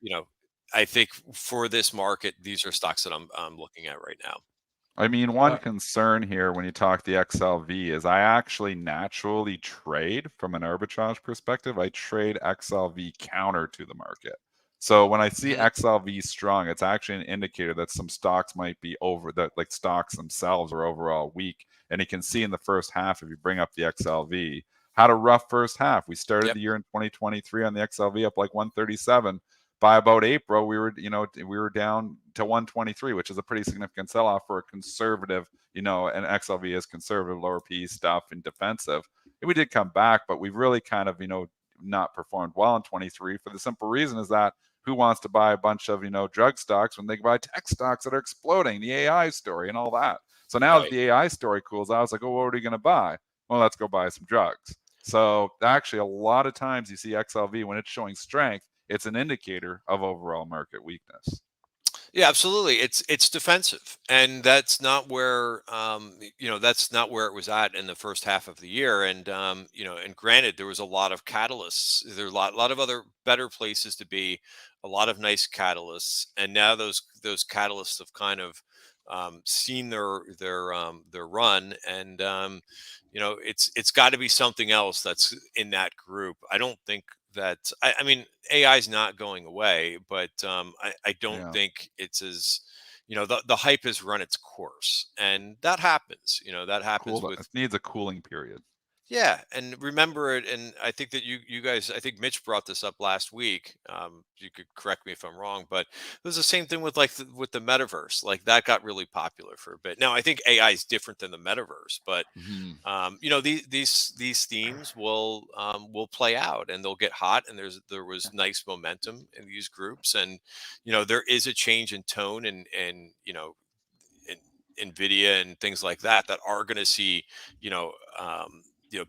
you know, I think for this market, these are stocks that I'm looking at right now. I mean, one concern here when you talk the XLV is I actually naturally trade from an arbitrage perspective. I trade XLV counter to the market. So when I see XLV strong, it's actually an indicator that some stocks might be over, that like stocks themselves are overall weak. And you can see in the first half, if you bring up the XLV, had a rough first half. We started the year in 2023 on the XLV up like 137. By about April, we were down to 123, which is a pretty significant sell-off for a conservative, and XLV is conservative, lower P stuff and defensive. And we did come back, but we've really kind of, not performed well in 23 for the simple reason is that who wants to buy a bunch of, drug stocks when they can buy tech stocks that are exploding, the AI story and all that. So now that the AI story cools out, I was like, oh, what are we going to buy? Well, let's go buy some drugs. So actually, a lot of times you see XLV when it's showing strength, it's an indicator of overall market weakness. Yeah, absolutely. It's defensive, and that's not where that's not where it was at in the first half of the year. And and granted, there was a lot of catalysts. There are a lot of other better places to be, a lot of nice catalysts, and now those catalysts have kind of seen their run, and it's got to be something else that's in that group. I don't think that I mean AI is not going away, but I don't think it's as the hype has run its course, and that happens. That happens with it needs a cooling period. Yeah, and remember it, and I think that you guys, I think Mitch brought this up last week. You could correct me if I'm wrong, but it was the same thing with with the metaverse. Like that got really popular for a bit. Now I think AI is different than the metaverse, but these themes will play out and they'll get hot. And there was nice momentum in these groups, and there is a change in tone and Nvidia and things like that are going to see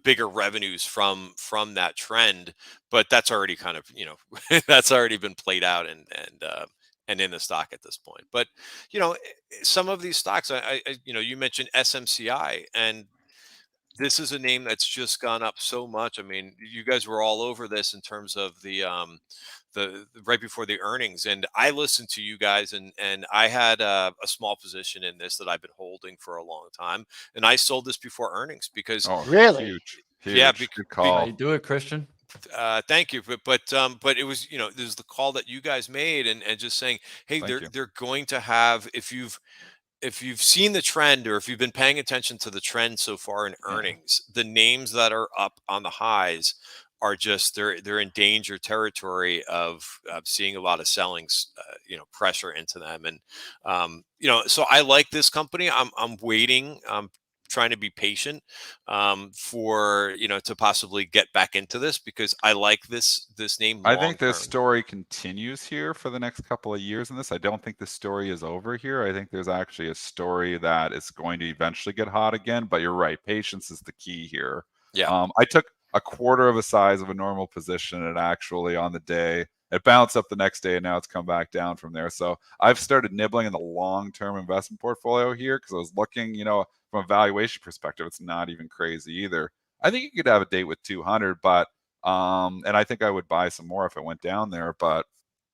bigger revenues from that trend, but that's already kind of that's already been played out and in the stock at this point. But some of these stocks, I you mentioned SMCI, and this is a name that's just gone up so much. I mean, you guys were all over this in terms of the right before the earnings, and I listened to you guys, and I had a small position in this that I've been holding for a long time, and I sold this before earnings because really huge. Yeah, good call. How you do it, Christian? Thank you, but it was there's the call that you guys made, and just saying, hey, they're going to have, if you've seen the trend, or if you've been paying attention to the trend so far in earnings, the names that are up on the highs are just they're in danger territory of seeing a lot of sellings, pressure into them, and so I like this company. I'm waiting. I'm trying to be patient for to possibly get back into this, because I like this name. I think this story continues here for the next couple of years in this. I don't think the story is over here. I think there's actually a story that is going to eventually get hot again, but you're right. Patience is the key here. Yeah. I took a quarter of a size of a normal position, and actually on the day it bounced up the next day, and now it's come back down from there. So I've started nibbling in the long-term investment portfolio here because I was looking, from a valuation perspective, it's not even crazy either. I think you could have a date with 200, but and I think I would buy some more if it went down there. But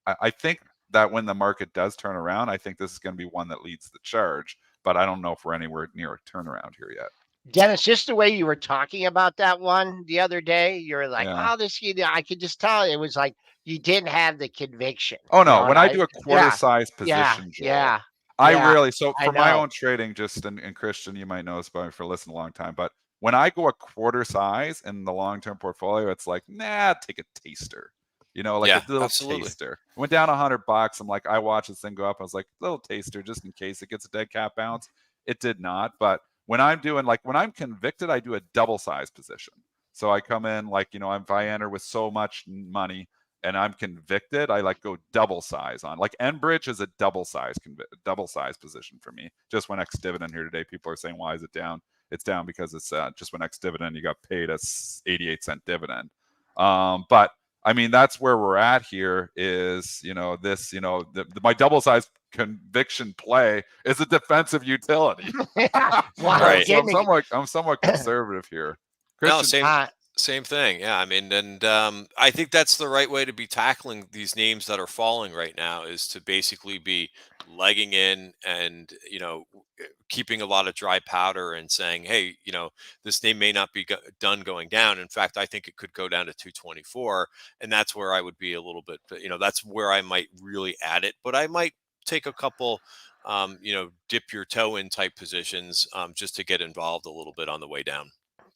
I think that when the market does turn around, I think this is going to be one that leads the charge. But I don't know if we're anywhere near a turnaround here yet. Dennis, just the way you were talking about that one the other day, you're like, Yeah. oh, this, I could just tell it was like you didn't have the conviction. Oh no, And when I do a quarter size yeah, position, Joel, yeah, I yeah, rarely, so I for my know. own trading, just and Christian, you might know this about me for listening a long time, but when I go a quarter size in the long-term portfolio, it's like, nah, take a taster. Like Yeah, a little absolutely. taster. It went down $100. I'm like, I watched this thing go up. I was like, little taster, just in case it gets a dead cat bounce. It did not. But when I'm doing, like, when I'm convicted, I do a double size position. So I come in, like, if I enter with so much money and I'm convicted, I like go double size on. Like Enbridge is a double size position for me. Just when ex-dividend here today, people are saying, why is it down? It's down because it's just when ex-dividend, you got paid a 88-cent dividend. But I mean, that's where we're at here is, this, my double size conviction play is a defensive utility. Well, Right. So I'm somewhat conservative here. No, Christian, same thing. Yeah, I mean, and I think that's the right way to be tackling these names that are falling right now is to basically be legging in and keeping a lot of dry powder and saying, hey, this name may not be done going down. In fact, I think it could go down to 224, and that's where I would be a little bit. That's where I might really add it, but I might take a couple. Dip your toe in type positions just to get involved a little bit on the way down.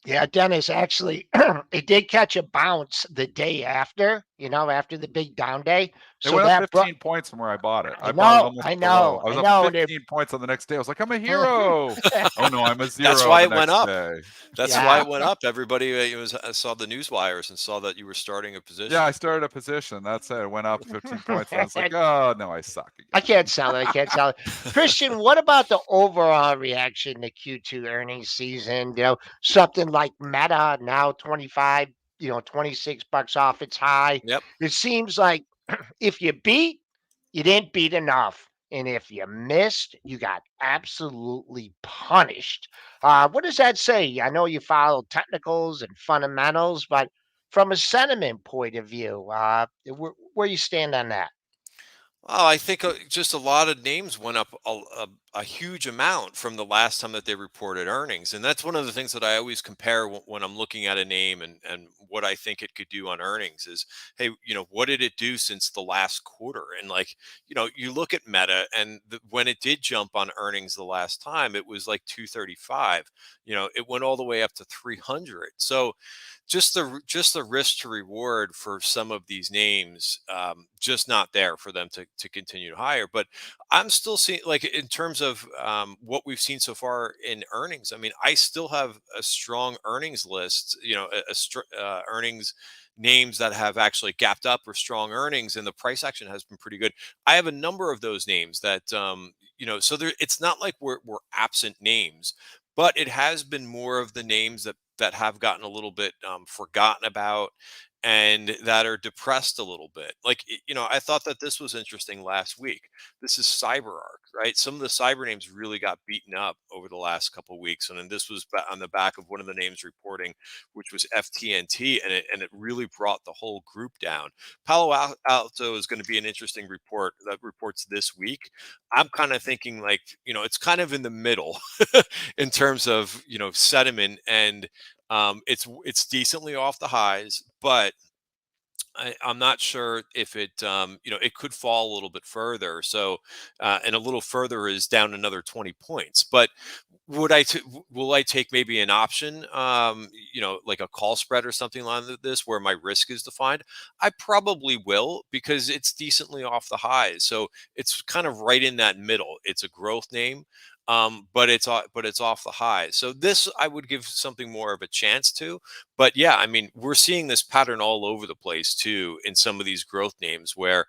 yeah, Dennis, actually, it did catch a bounce the day after, after the big down day. it So went up that brought, 15 points from where I bought it. I I bought it know, almost I below. know, I I was up know. 15 points on the next day. I was like, I'm a hero. Oh no, I'm a That's zero why the it went next up. day. That's why Yeah. it went up. Everybody saw the news wires and saw that you were starting a position. Yeah, I started a position. That's it. It went up 15 points. And I was like, oh no, I suck again. I can't sell it. I can't sell it. Christian, what about the overall reaction to Q2 earnings season? Something like Meta now 25, $26 off its high. Yep. It seems like if you beat, you didn't beat enough. And if you missed, you got absolutely punished. What does that say? I know you follow technicals and fundamentals, but from a sentiment point of view, where you stand on that? Well, I think just a lot of names went up a huge amount from the last time that they reported earnings. And that's one of the things that I always compare when I'm looking at a name and what I think it could do on earnings is, hey, what did it do since the last quarter? And like, you look at Meta and when it did jump on earnings the last time, it was like 235. It went all the way up to 300. So just the risk to reward for some of these names just not there for them to continue to hire. But I'm still seeing, like, in terms of what we've seen so far in earnings, I mean, I still have a strong earnings list, earnings names that have actually gapped up or strong earnings, and the price action has been pretty good. I have a number of those names that so there, it's not like we're absent names, but it has been more of the names that have gotten a little bit forgotten about and that are depressed a little bit. Like, I thought that this was interesting last week. This is CyberArk, right? Some of the cyber names really got beaten up over the last couple of weeks. And then this was on the back of one of the names reporting, which was FTNT, and it really brought the whole group down. Palo Alto is going to be an interesting report that reports this week. I'm kind of thinking, like, it's kind of in the middle in terms of, sentiment, and it's decently off the highs, but I'm not sure if it could fall a little bit further. So, and a little further is down another 20 points. But will I take maybe an option, like a call spread or something like this, where my risk is defined? I probably will, because it's decently off the highs. So it's kind of right in that middle. It's a growth name. But it's off the high. So this I would give something more of a chance to. But yeah, I mean, we're seeing this pattern all over the place too in some of these growth names, where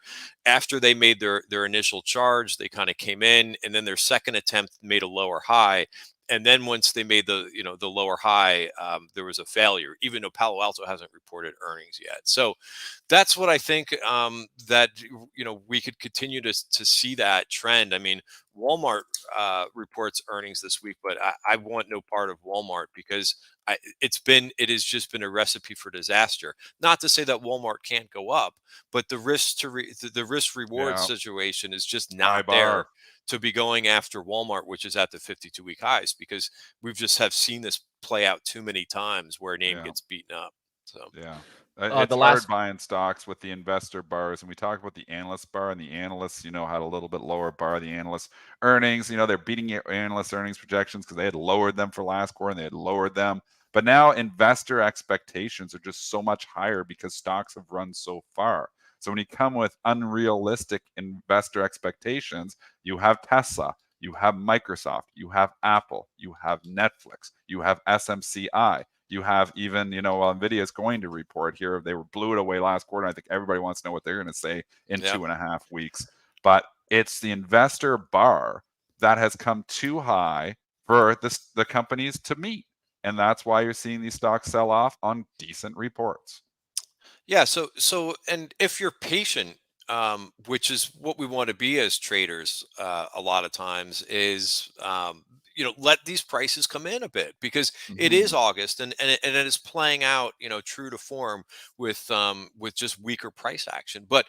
after they made their initial charge, they kind of came in, and then their second attempt made a lower high. And then once they made the lower high, there was a failure, even though Palo Alto hasn't reported earnings yet. So that's what I think, that we could continue to see that trend. I mean, Walmart reports earnings this week, but I want no part of Walmart because it has just been a recipe for disaster. Not to say that Walmart can't go up, but the risk reward Yeah. situation is just High not there bar. to be going after Walmart, which is at the 52-week highs, because we've just have seen this play out too many times where a name Yeah. gets beaten up. So Yeah. The It's hard last buying stocks with the investor bars. And we talked about the analyst bar, and the analysts, had a little bit lower bar. The analyst earnings, they're beating your analyst earnings projections because they had lowered them for last quarter and they had lowered them. But now investor expectations are just so much higher because stocks have run so far. So when you come with unrealistic investor expectations, you have Tesla, you have Microsoft, you have Apple, you have Netflix, you have SMCI. You have even, NVIDIA is going to report here. They blew it away last quarter. I think everybody wants to know what they're going to say in 2.5 weeks. But it's the investor bar that has come too high for the companies to meet. And that's why you're seeing these stocks sell off on decent reports. Yeah. So, and if you're patient, which is what we want to be as traders, a lot of times is, let these prices come in a bit because it is August and it is playing out, true to form with just weaker price action. But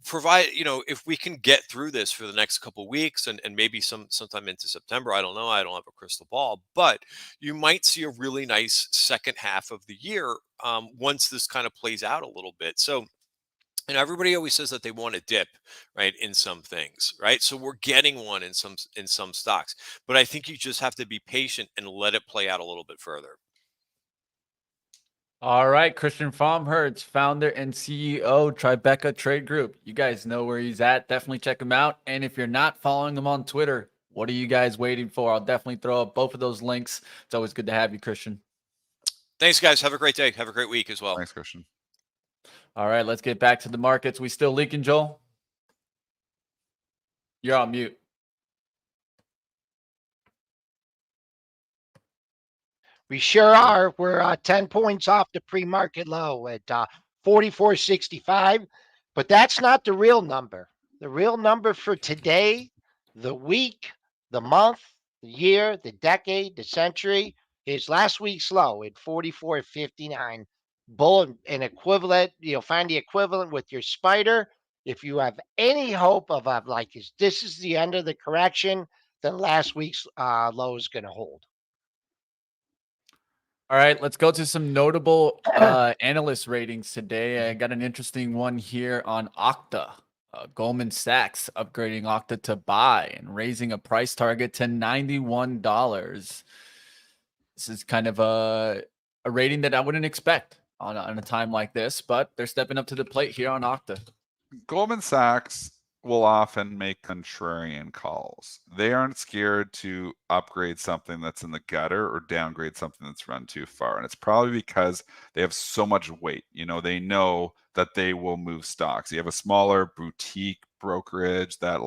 if we can get through this for the next couple of weeks and maybe sometime into September, I don't know, I don't have a crystal ball, but you might see a really nice second half of the year once this kind of plays out a little bit. So, and everybody always says that they want a dip, right, in some things, right? So we're getting one in some stocks, but I think you just have to be patient and let it play out a little bit further. All right, Christian Fromhertz, founder and CEO, Tribeca Trade Group. You guys know where he's at. Definitely check him out. And if you're not following him on Twitter, what are you guys waiting for? I'll definitely throw up both of those links. It's always good to have you, Christian. Thanks, guys. Have a great day. Have a great week as well. Thanks, Christian. All right, let's get back to the markets. We still leaking, Joel? You're on mute. We sure are. We're 10 points off the pre-market low at 44.65, but that's not the real number. The real number for today, the week, the month, the year, the decade, the century is last week's low at 44.59. Bull and equivalent, find the equivalent with your spider. If you have any hope of this is the end of the correction, then last week's low is going to hold. All right, let's go to some notable analyst ratings today. I got an interesting one here on Okta. Goldman Sachs upgrading Okta to buy and raising a price target to $91. This is kind of a rating that I wouldn't expect on a time like this, but they're stepping up to the plate here on Okta. Goldman Sachs will often make contrarian calls. They aren't scared to upgrade something that's in the gutter or downgrade something that's run too far. And it's probably because they have so much weight. They know that they will move stocks. You have a smaller boutique brokerage that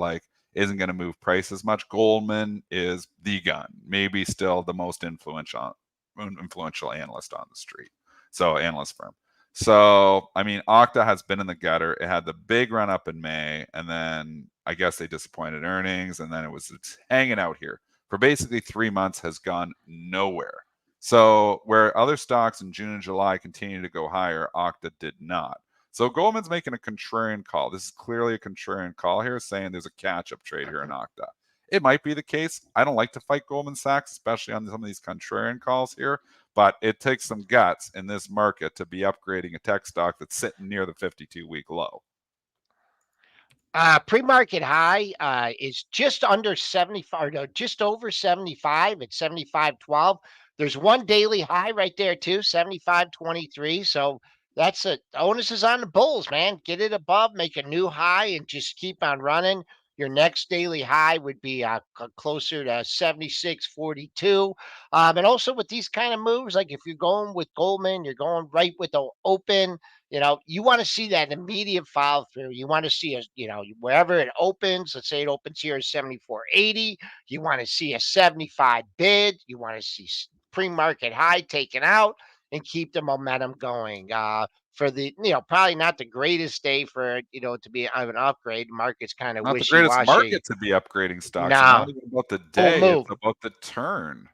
isn't going to move price as much. Goldman is the gun, maybe still the most influential analyst on the street. So analyst firm. So, Okta has been in the gutter. It had the big run up in May, and then I guess they disappointed earnings, and then it's hanging out here for basically 3 months, has gone nowhere. So, where other stocks in June and July continue to go higher, Okta did not. So, Goldman's making a contrarian call. This is clearly a contrarian call here, saying there's a catch-up trade here in Okta. It might be the case. I don't like to fight Goldman Sachs, especially on some of these contrarian calls here, but it takes some guts in this market to be upgrading a tech stock that's sitting near the 52-week low. Pre-market high is just under 75, no, just over 75 at 75.12. There's one daily high right there too, 75.23. So that's onus is on the bulls, man. Get it above, make a new high, and just keep on running. Your next daily high would be closer to 76.42. And also with these kind of moves, like if you're going with Goldman, you're going right with the open. You want to see that immediate follow through. You want to see wherever it opens, let's say it opens here at 74.80. You want to see a 75 bid. You want to see pre-market high taken out. and keep the momentum going. For the, probably not the greatest day for, to be an upgrade. Market's kind of Not the greatest wishy-washy. market to be upgrading stocks. It's not No, even about the full day, it's move. about the turn.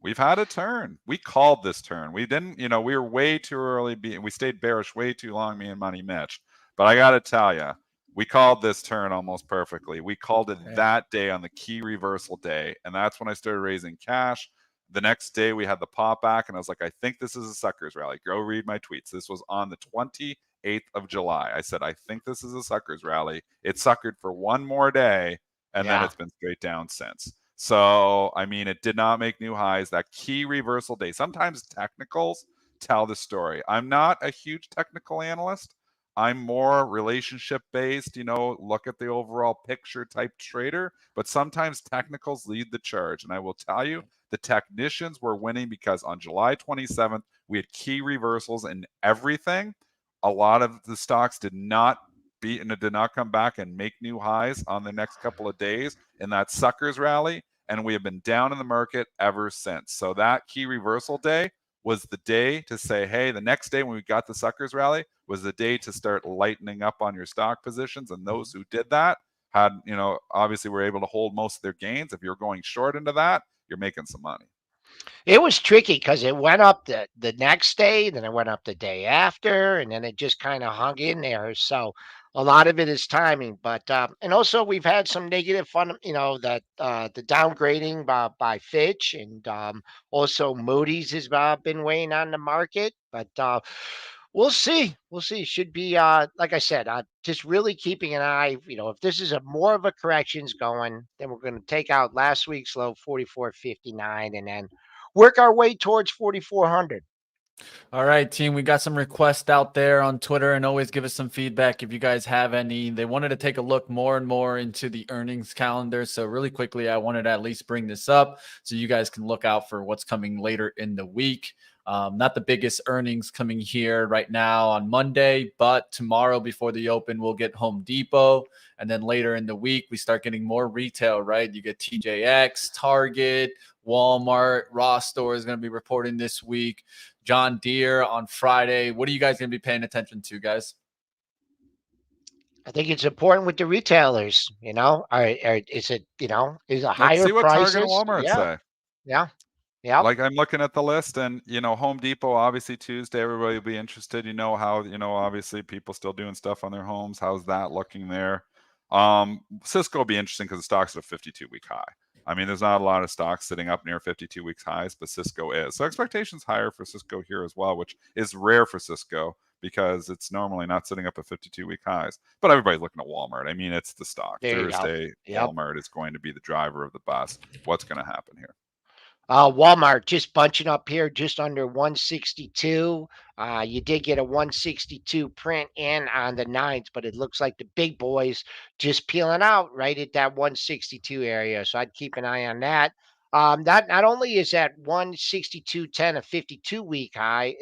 We've had a turn. We called this turn. We didn't, we were way too early. We stayed bearish way too long, me and Money Mitch. But I got to tell you, we called this turn almost perfectly. We called it that day on the key reversal day. And that's when I started raising cash. The next day we had the pop back, and I was like, I think this is a suckers rally. Go read my tweets. This was on the 28th of July. I said, I think this is a suckers rally. It suckered for one more day, and then it's been straight down since. So, I mean, it did not make new highs. That key reversal day. Sometimes technicals tell the story. I'm not a huge technical analyst. I'm more relationship based, look at the overall picture type trader, but sometimes technicals lead the charge. And I will tell you, the technicians were winning because on July 27th, we had key reversals in everything. A lot of the stocks did not beat and it did not come back and make new highs on the next couple of days in that suckers rally. And we have been down in the market ever since. So that key reversal day was the day to say, hey, the next day when we got the suckers rally was the day to start lightening up on your stock positions. And those who did that had, obviously were able to hold most of their gains. If you're going short into that, you're making some money. It was tricky because it went up the next day, then it went up the day after, and then it just kind of hung in there. So a lot of it is timing, but and also we've had some negative fun, that the downgrading by Fitch, and also Moody's has been weighing on the market, but we'll see. We'll see. Should be like I said, just really keeping an eye. If this is a more of a corrections going, then we're going to take out last week's low 44.59, and then work our way towards 4,400. All right, team. We got some requests out there on Twitter, and always give us some feedback if you guys have any. They wanted to take a look more and more into the earnings calendar. So really quickly, I wanted to at least bring this up so you guys can look out for what's coming later in the week. Not the biggest earnings coming here right now on Monday, but tomorrow before the open, we'll get Home Depot. And then later in the week, we start getting more retail, right? You get TJX, Target, Walmart, Ross Store is going to be reporting this week. John Deere on Friday. What are you guys going to be paying attention to, guys? I think it's important with the retailers, is it, is a higher Let's see what prices? Target and Walmart say. Yeah. Yeah. Like I'm looking at the list, and Home Depot, obviously Tuesday, everybody will be interested. How obviously people still doing stuff on their homes. How's that looking there? Cisco will be interesting because the stock's at a 52-week high. I mean, there's not a lot of stocks sitting up near 52 weeks highs, but Cisco is. So expectations higher for Cisco here as well, which is rare for Cisco because it's normally not sitting up at 52-week highs. But everybody's looking at Walmart. I mean, it's the stock. Thursday, Walmart is going to be the driver of the bus. What's going to happen here? Walmart just bunching up here just under 162. You did get a 162 print in on the 9th, but it looks like the big boys just peeling out right at that 162 area. So I'd keep an eye on that. That not only is that 162.10 a 52-week high,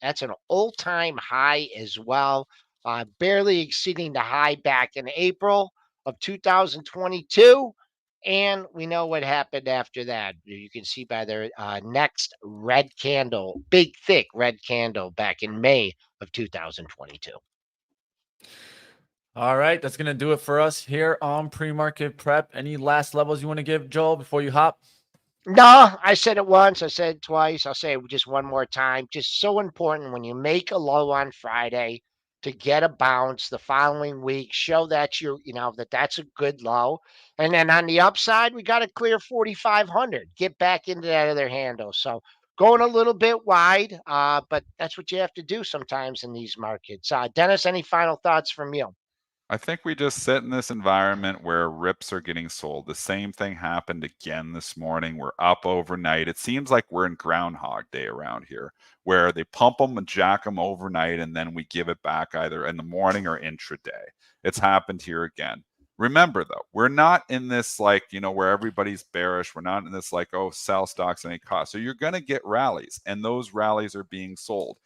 that's an all-time high as well. Barely exceeding the high back in April of 2022. And we know what happened after that. You can see by their next red candle, big, thick red candle back in May of 2022. All right, that's going to do it for us here on Pre-Market Prep. Any last levels you want to give, Joel, before you hop? No, I said it once. I said it twice. I'll say it just one more time. Just so important when you make a low on Friday to get a bounce the following week. Show that that's a good low. And then on the upside, we got to clear 4,500. Get back into that other handle. So going a little bit wide, but that's what you have to do sometimes in these markets. Dennis, any final thoughts from you? I think we just sit in this environment where rips are getting sold. The same thing happened again this morning. We're up overnight. It seems like we're in Groundhog Day around here, where they pump them and jack them overnight, and then we give it back either in the morning or intraday. It's happened here again. Remember, though, we're not in this where everybody's bearish. We're not in this sell stocks at any cost. So you're going to get rallies, and those rallies are being sold.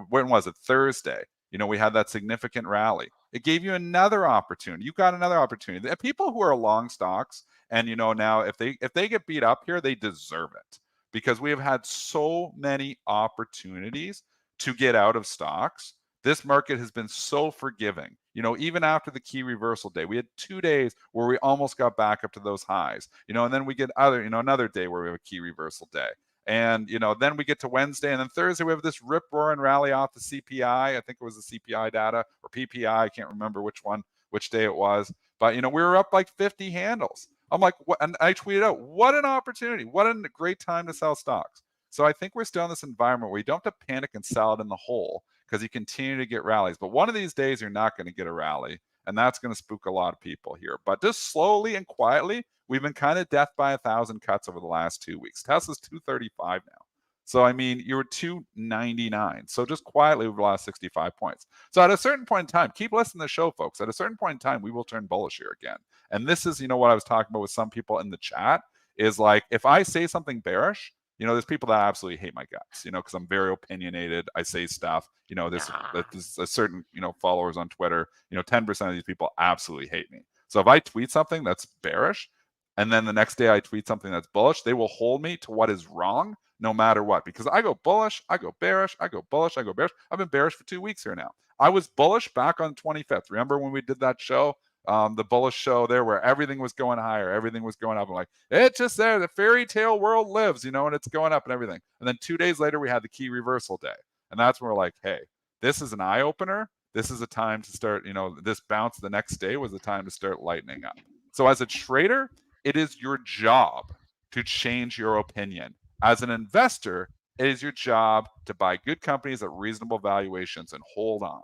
When was it? Thursday. We had that significant rally. It gave you another opportunity. You got another opportunity. The people who are long stocks, and now if they get beat up here, they deserve it. because we have had so many opportunities to get out of stocks. This market has been so forgiving. Even after the key reversal day, we had 2 days where we almost got back up to those highs, and then we get another day where we have a key reversal day. And, then we get to Wednesday, and then Thursday, we have this rip roaring rally off the CPI. I think it was the CPI data or PPI. I can't remember which day it was. But, we were up like 50 handles. I'm like, what? And I tweeted out, what an opportunity. What a great time to sell stocks. So I think we're still in this environment where you don't have to panic and sell it in the hole because you continue to get rallies. But one of these days, you're not going to get a rally. And that's going to spook a lot of people here. But just slowly and quietly, we've been kind of death by 1,000 cuts over the last 2 weeks. Tesla's 235 now. So, you were 299. So just quietly, we've lost 65 points. So at a certain point in time, keep listening to the show, folks. At a certain point in time, we will turn bullish here again. And this is, what I was talking about with some people in the chat is like, if I say something bearish, there's people that absolutely hate my guts, because I'm very opinionated. I say stuff, there's a certain, followers on Twitter, 10% of these people absolutely hate me. So if I tweet something that's bearish, and then the next day I tweet something that's bullish, they will hold me to what is wrong no matter what, because I go bullish, I go bearish, I go bullish, I go bearish. I've been bearish for 2 weeks here now. I was bullish back on 25th. Remember when we did that show? The bullish show there where everything was going higher, everything was going up. I'm like, it's just there. The fairy tale world lives, and it's going up and everything. And then 2 days later, we had the key reversal day. And that's when we're like, hey, this is an eye opener. This is a time to start, this bounce the next day was the time to start lightening up. So as a trader, it is your job to change your opinion. As an investor, it is your job to buy good companies at reasonable valuations and hold on.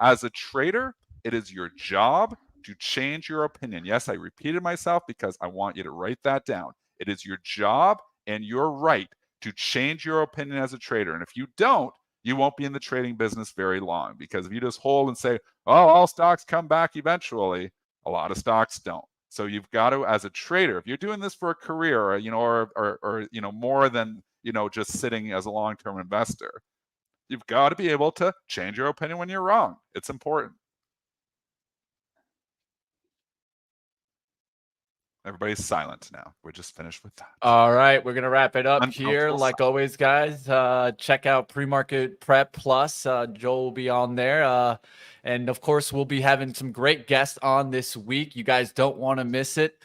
As a trader, it is your job to change your opinion. Yes, I repeated myself because I want you to write that down. It is your job and your right to change your opinion as a trader. And if you don't, you won't be in the trading business very long, because if you just hold and say, oh, all stocks come back eventually, a lot of stocks don't. So you've got to, as a trader, if you're doing this for a career, or more than, just sitting as a long-term investor, you've got to be able to change your opinion when you're wrong. It's important. Everybody's silent now. We're just finished with that. All right, we're gonna wrap it up here. Like always, guys, check out Premarket Prep Plus. Joel will be on there, and of course, we'll be having some great guests on this week. You guys don't want to miss it.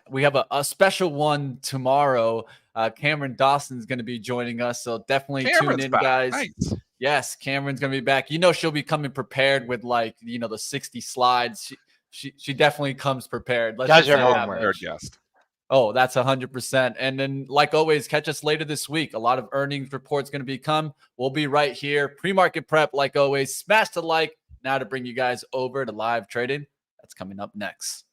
We have a special one tomorrow. Cameron Dawson's going to be joining us, so definitely tune in, guys. Nice. Yes, Cameron's going to be back. She'll be coming prepared with the 60 slides. She definitely comes prepared. Does her homework. Guest. Oh, that's 100%. And then, like always, catch us later this week. A lot of earnings reports going to become. We'll be right here. Pre-market prep, like always. Smash the like now to bring you guys over to live trading. That's coming up next.